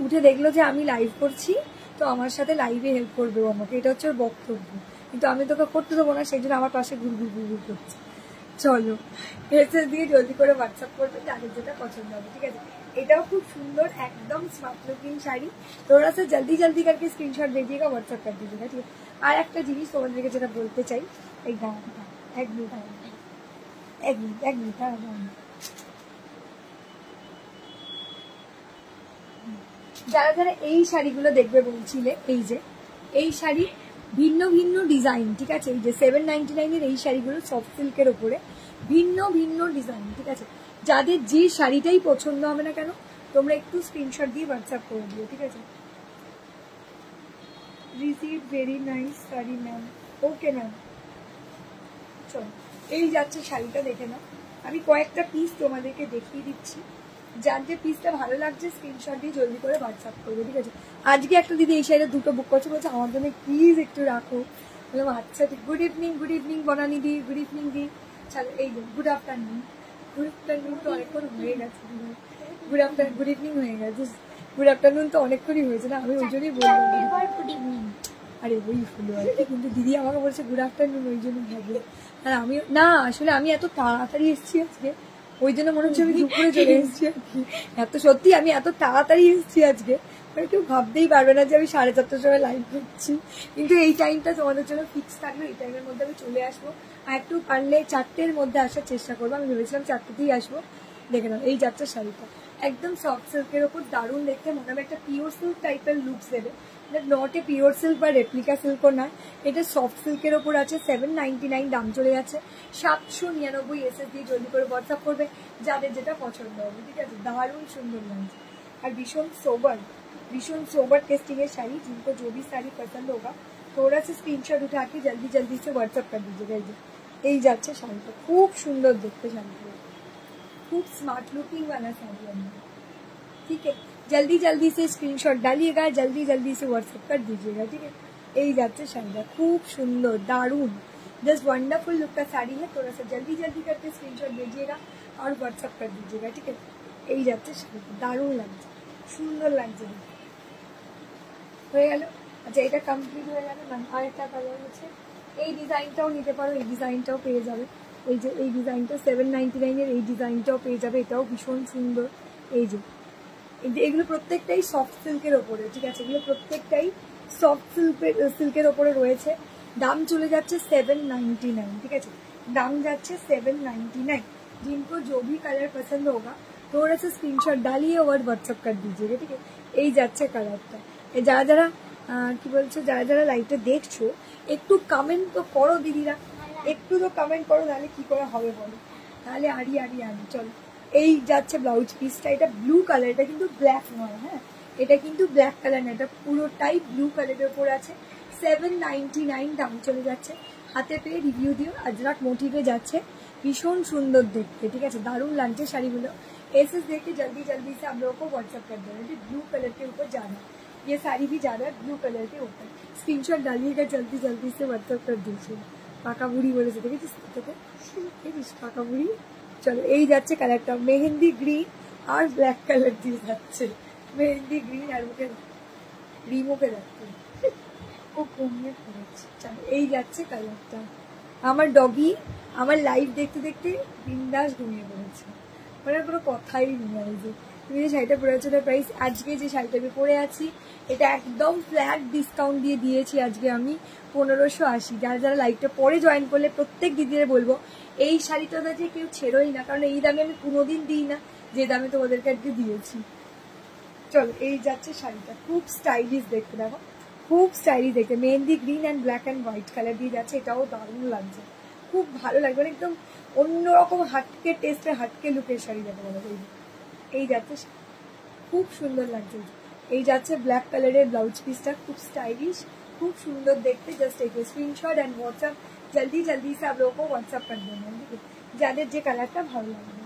[SPEAKER 1] উঠে দেখলো যে আমি লাইভ করছি, তো আমার সাথে লাইভে হেল্প করবে ও আমাকে, এটা হচ্ছে ওর বক্তব্য, কিন্তু আমি তোকে করতে দেবো না, সেই জন্য আমার পাশে ঘুর করছে। চলো এসএস দিয়ে জলদি করে হোয়াটসঅ্যাপ করবে যাদের যেটা পছন্দ হবে, ঠিক আছে। এটাও খুব সুন্দর একদম স্মার্ট লুকিং শাড়ি, তোরা সে জলদি জলদি करके স্ক্রিনশট भेजिएगा, হোয়াটসঅ্যাপ कर दीजिएगा, ঠিক আছে। আর একটা জিনিস তোমাদেরকে যেটা বলতে চাই, এই গানটা এক মিনিট যারা যারা এই শাড়িগুলো দেখবে বলছিলে, এই যে এই শাড়ি ভিন্ন ভিন্ন ডিজাইন, ঠিক আছে, এই যে 799 এই শাড়িগুলো সফট সিল্কের উপরে ভিন্ন ভিন্ন ডিজাইন, ঠিক আছে। যাদের যে শাড়িটাই পছন্দ হবে না কেন তোমরা একটু স্ক্রিনশট দিয়ে হোয়াটসঅ্যাপ করে দিও, ঠিক আছে। Receive very nice sari ma'am, okay ma'am. চলো এই যাচ্ছে শাড়িটা, দেখে নাও, আমি কয়েকটা পিস তোমাদেরকে দেখিয়ে দিচ্ছি, যার যে পিসটা ভালো লাগছে স্ক্রিনশট দিয়ে জলদি করে হোয়াটসঅ্যাপ করবে, ঠিক আছে। আজকে একটা দিদি এই শাড়িটা দুটো বুক করছে, বলছে আমার জন্য প্লিজ একটু রাখো, বললাম আচ্ছা ঠিক। গুড ইভিনিং বনানি দি, গুড ইভিনিং দি। চলো এই গুড আফটারনুন তো অনেকক্ষণ হয়ে গেছে, গুড ইভিনিং হয়ে গেছে, গুড আফটারনুন তো অনেকক্ষণই হয়েছে না, আমি ওই জন্যই বললাম
[SPEAKER 2] গুড ইভিনিং।
[SPEAKER 1] আরে ওই হলো আর কি। কিন্তু দিদি আমাকে বলছে গুড আফটারনুন, ওই জন্য ভাবলো। আর আমি না, আসলে আমি এত তাড়াতাড়ি এসেছি আজকে, ওই জন্য মনে হচ্ছে আমি দুপুরে চলে এসেছি আর কি। এত সত্যি আমি এত তাড়াতাড়ি এসেছি আজকে, মানে কেউ ভাবতেই পারবে না যে আমি 4:30টার সময় লাইভ করছি। কিন্তু এই টাইমটা তোমাদের জন্য ফিক্স থাকলো, এই টাইমের মধ্যে আমি চলে আসবো। আর একটু পারলে 4টের মধ্যে আসার চেষ্টা করবো। আমি ভেবেছিলাম 4টেতেই আসবো। দেখে নাও এই যাচ্ছে শাড়িটা, একদম সফট সিল্কের ওপর, দারুণ দেখতে। মনে হবে একটা পিওর সিল্ক টাইপের লুকস দেবে। নট এ পিওর সিল্ক বা রেপ্লিকা সিল্কও না, এটা সফট সিল্কের ওপর আছে। 799 দাম চলে যাচ্ছে। 799 এসএস দিয়ে জলদি করে হোয়াটসঅ্যাপ করবে যাদের যেটা পছন্দ হবে, ঠিক আছে। দারুণ সুন্দর লাগছে আর भीषण सोबर टेस्टिंग है शाड़ी। जिनको जो भी साड़ी पसंद होगा थोड़ा सा स्क्रीनशॉट उठा के जल्दी जल्दी से व्हाट्सअप कर दीजिएगा। এই যাচ্ছে শাড়িটা, খুব সুন্দর দেখতে শাড়িটা, खूब स्मार्ट लुकिंग वाला साड़ी है, ठीक है। जल्दी जल्दी से स्क्रीनशॉट डालिएगा, जल्दी जल्दी से व्हाट्सएप कर दीजिएगा, ठीक है। এই যাচ্ছে শাড়িটা, খুব সুন্দর, দারুণ, जस्ट वंडरफुल लुक का साड़ी है। थोड़ा सा जल्दी जल्दी करके स्क्रीनशॉट भेजिएगा और व्हाट्सएप कर दीजिएगा, ठीक है। এই যাচ্ছে শাড়িটা, দারুণ লাগছে, সুন্দর লাগছে, হয়ে গেল। আচ্ছা এটা কমপ্লিট হয়ে গেল। ম্যাম আরেকটা কালার হচ্ছে, এই ডিজাইনটাও নিতে পারো, এই ডিজাইনটাও পেয়ে যাবে। এই যে এই ডিজাইনটা 799 এর, এই ডিজাইনটাও পেয়ে যাবে, এটাও ভীষণ সুন্দর। এই যে এগুলো প্রত্যেকটাই সফট সিল্কের ওপরে, ঠিক আছে। এগুলো প্রত্যেকটাই সফট সিল্কের ওপরে রয়েছে। দাম চলে যাচ্ছে 799, ঠিক আছে। দাম যাচ্ছে 799। जिनको जो भी कलर पसंद होगा थोड़ा सा स्क्रीनशॉट डालिए और व्हाट्सएप कर दीजिएगा, ठीक है। এই যাচ্ছে কালারটা। যারা যারা কি বলছো, যারা যারা লাইভটা দেখছো একটু কমেন্ট তো করো দিদিরা, একটু তো কমেন্ট করো, নাহলে কি করে হবে বলো, তাহলে আড়ি চলো। এই যাচ্ছে ব্লাউজ পিসটা, এটা ব্লু কালার, এটা কিন্তু ব্ল্যাক নয়, হ্যাঁ এটা কিন্তু ব্ল্যাক কালার না, এটা পুরোটাই ব্লু কালারের উপর আছে। 799 দাম চলে যাচ্ছে। হাতে পেয়ে রিভিউ দিও। আজরাক মোটিভে যাচ্ছে, ভীষণ সুন্দর দেখতে, ঠিক আছে, দারুণ লাগছে শাড়িগুলো। एसेस देख के जल्दी जल्दी से आप लोगों को व्हाट्सएप कर देना, ब्लू कलर के ऊपर जाना, ये साड़ी भी जा रहा है ब्लू कलर के ऊपर। स्क्रीनशॉट डालिएगा, जल्दी जल्दी से व्हाट्सएप कर दीजिए। पाका बुड़ी बोले देखिस पाका बुड़ी। चलो এই যাচ্ছে কালারটা, মেহেন্দি গ্রিন আর ব্ল্যাক কালার দিয়ে যাচ্ছে, মেহেন্দি গ্রিন আর মুখে রিমোকে যাচ্ছে, ও কমিয়ে পড়েছে। চলো এই যাচ্ছে কালারটা। আমার ডগি আমার লাইভ দেখতে দেখতে বিন্দাস ঘুমিয়ে পড়েছে, মানে কোনো কথাই নেই। আর যে তুমি যে শাড়িটা পরে আছো তার প্রাইস, আজকে যে শাড়িটা আমি পরে আছি এটা একদম ফ্ল্যাট ডিসকাউন্ট দিয়ে দিয়েছি আজকে আমি 1580। যারা যারা লাইভটা পরে জয়েন করলে প্রত্যেক দিদিদের বলবো এই শাড়িটা যে কেউ ছেড়োই না, কারণ এই দামে আমি কোনোদিন দিই না যে দামে তোমাদেরকে আজকে দিয়েছি। চলো এই যাচ্ছে শাড়িটা, খুব স্টাইলিশ দেখতে, দেখো খুব স্টাইলিশ দেখতে, mehndi green and black and white colour দিয়ে যাচ্ছে, এটাও দারুণ লাগছে, খুব ভালো লাগবে, মানে একদম অন্যরকম হাটকে টেস্টের হাটকে লুকের শাড়ি যাবে বলো। এই যাচ্ছে, খুব সুন্দর লাগছে। এই যাচ্ছে ব্ল্যাক কালারের ব্লাউজ পিসটা, খুব স্টাইলিশ, খুব সুন্দর দেখতে। জাস্ট एक स्क्रीनशॉट एंड व्हाट्सएप जल्दी जल्दी से आप लोगों को व्हाट्सएप कर देना, ठीक है, যাদের যে কালারটা ভালো লাগবে।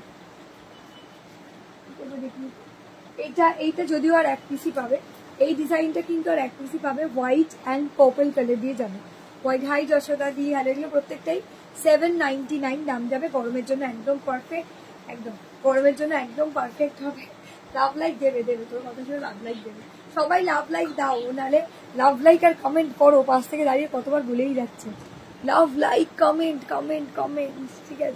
[SPEAKER 1] এইটা যদিও আর এক পিসই পাবে, এই ডিজাইনটা কিন্তু আর এক পিসই পাবে, হোয়াইট অ্যান্ড পার্পল কালার দিয়ে যাবে। হোয়াইট হাই যশোদা দি হালেগুলো প্রত্যেকটাই 799 দাম যাবে। গরমের জন্য একদম পারফেক্ট, একদম গরমের জন্য একদম পারফেক্ট হবে। লাভ লাইক দেবে তোর কথা শুনে লাভ লাইক দেবে, সবাই লাভ লাইক দাও, নাহলে লাভ লাইক আর কমেন্ট করো। পাশ থেকে দাঁড়িয়ে কতবার বলেই যাচ্ছে লাভ লাइक कमेंट कमेंट कमेंट, ठीक है।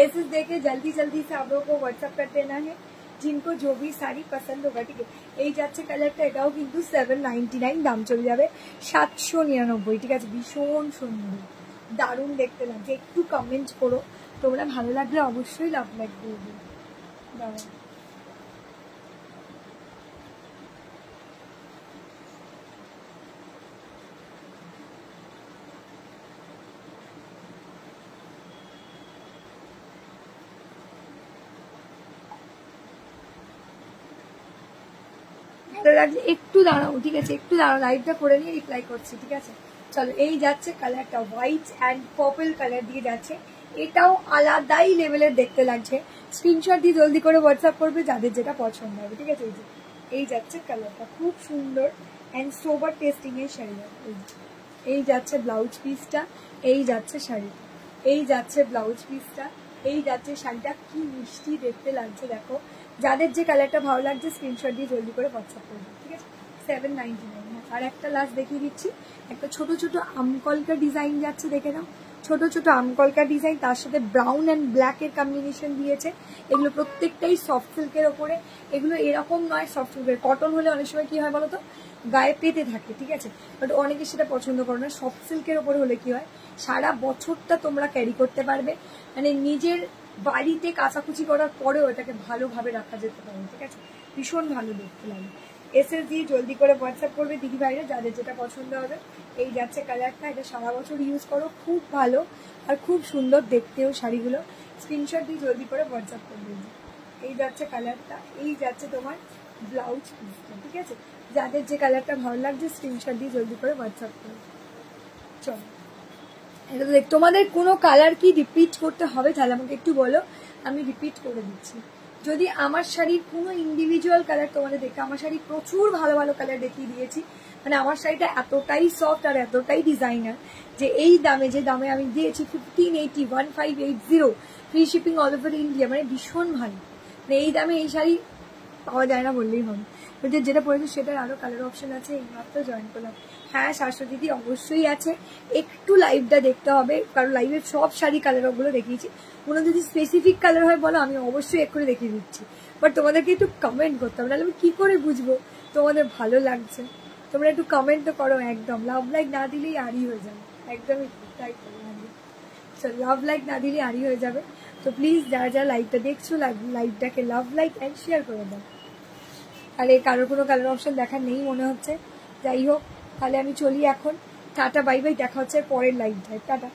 [SPEAKER 1] एसेस देके जल्दी जल्दी से आप लोगों को व्हाट्सएप कर देना है जिनको जो भी साड़ी पसंद होगा, ठीक है। এই যাচ্ছে কালারটা, এটাও কিন্তু 799 দাম চলে যাবে 799, ঠিক আছে। ভীষণ সুন্দর, দারুণ দেখতে লাগছে। একটু কমেন্ট করো, তোমরা ভালো লাগলে অবশ্যই লাভ লাইক করবে। দাঁড়াও একটু দাঁড়াও, ঠিক আছে, একটু দাঁড়াও, লাইভটা করে নিয়ে রিপ্লাই করছি, ঠিক আছে। চলো এই যাচ্ছে কালারটা, হোয়াইট অ্যান্ড পার্পল কালার দিয়ে যাচ্ছে, এটাও আলাদাই লেভেলের দেখতে লাগছে। স্ক্রিনশট দিয়ে জলদি করে হোয়াটসঅ্যাপ করবে যাদের যেটা পছন্দ হবে, ঠিক আছে। এই যাচ্ছে কালারটা, খুব সুন্দর অ্যান্ড সোবার টেস্টিং এর শাড়ি। এই যাচ্ছে ব্লাউজ পিসটা, এই যাচ্ছে শাড়িটা, এই যাচ্ছে ব্লাউজ পিসটা, এই যাচ্ছে শাড়িটা, কি মিষ্টি দেখতে লাগছে দেখো। যাদের যে কালারটা ভালো লাগছে স্ক্রিনশট দিয়ে জলদি করে হোয়াটসঅ্যাপ করবে, ঠিক আছে। 799। আর একটা লাস্ট দেখিয়ে দিচ্ছি, একটা ছোট ছোট আমকলকা ডিজাইন যাচ্ছে, দেখে নাও, ছোট ছোট আমকলকা ডিজাইন, তার সাথে ব্রাউন অ্যান্ড ব্ল্যাক এর কম্বিনেশন দিয়েছে। এগুলো প্রত্যেকটাই সফট সিল্কের ওপরে, এগুলো এরকম নয় সফট সিল্কের, কটন হলে অনেক সময় কি হয় বলতো গায়ে পেতে থাকে, ঠিক আছে, বাট অনেকে সেটা পছন্দ করে না। সফট সিল্কের ওপরে হলে কি হয় সারা বছরটা তোমরা ক্যারি করতে পারবে, মানে নিজের বাড়িতে কাচাকুচি করার পরেও এটাকে ভালোভাবে রাখা যেতে পারে, ঠিক আছে, ভীষণ ভালো দেখতে লাগে। এসএস দিয়ে জলদি করে হোয়াটসঅ্যাপ করবে দিদি ভাইরা, যাদের যেটা পছন্দ হবে। এই যাচ্ছে কালারটা, এটা সারা বছর ইউজ করো, খুব ভালো আর খুব সুন্দর দেখতেও শাড়িগুলো। স্ক্রিনশট দিয়ে জলদি করে হোয়াটসঅ্যাপ করবে। এই যাচ্ছে কালারটা, এই যাচ্ছে তোমার ব্লাউজ পিসটা, ঠিক আছে, যাদের যে কালারটা ভালো লাগছে স্ক্রিনশট দিয়ে জলদি করে হোয়াটসঅ্যাপ করবে। চলো, এটা তো দেখ, তোমাদের কোনো কালার কি রিপিট করতে হবে তাহলে আমাকে একটু বলো, আমি রিপিট করে দিচ্ছি। যদি আমার শাড়ির কোনো ইন্ডিভিজুয়াল কালার তোমাদের দেখে, আমার শাড়ি প্রচুর ভালো ভালো কালার দেখিয়ে দিয়েছি, মানে আমার শাড়িটা এতটাই সফট আর এতটাই ডিজাইনার যে এই দামে, যে দামে আমি দিয়েছি 1580, 1580, free shipping all over India, মানে ভীষণ ভালো, মানে এই দামে এই শাড়ি পাওয়া যায় না বললেই হবে। যেটা পড়েছে সেটার আরো কালার অপশন আছে, এইমাত্র জয়েন করলাম। হ্যাঁ শাশ্বতী দিদি অবশ্যই আছে, একটু লাইভটা দেখতে হবে, কারণ লাইভের সব শাড়ি কালার ওগুলো দেখিয়েছি, কোনো যদি স্পেসিফিক কালার হয় বলো আমি অবশ্যই এক্ষুনি দেখিয়ে দিচ্ছি, বাট তোমাদেরকে একটু কমেন্ট করতে হবে, নাহলে আমি কি করে বুঝবো তোমাদের ভালো লাগছে। তোমরা একটু কমেন্ট তো করো, একদম লাভ লাইক না দিলেই আড়ি হয়ে যাবে, একদমই তাই করো, লাভ লাইক না দিলে আড়ি হয়ে যাবে। তো প্লিজ যারা যারা লাইভটা দেখছো লাইভটাকে লাভ লাইক অ্যান্ড শেয়ার করে দাও। আরে কারোর কোনো কালার অপশন দেখার নেই মনে হচ্ছে, যাই হোক তাহলে আমি চলি এখন, টাটা বাই বাই, দেখা হচ্ছে পরের লাইভটায়, টাটা।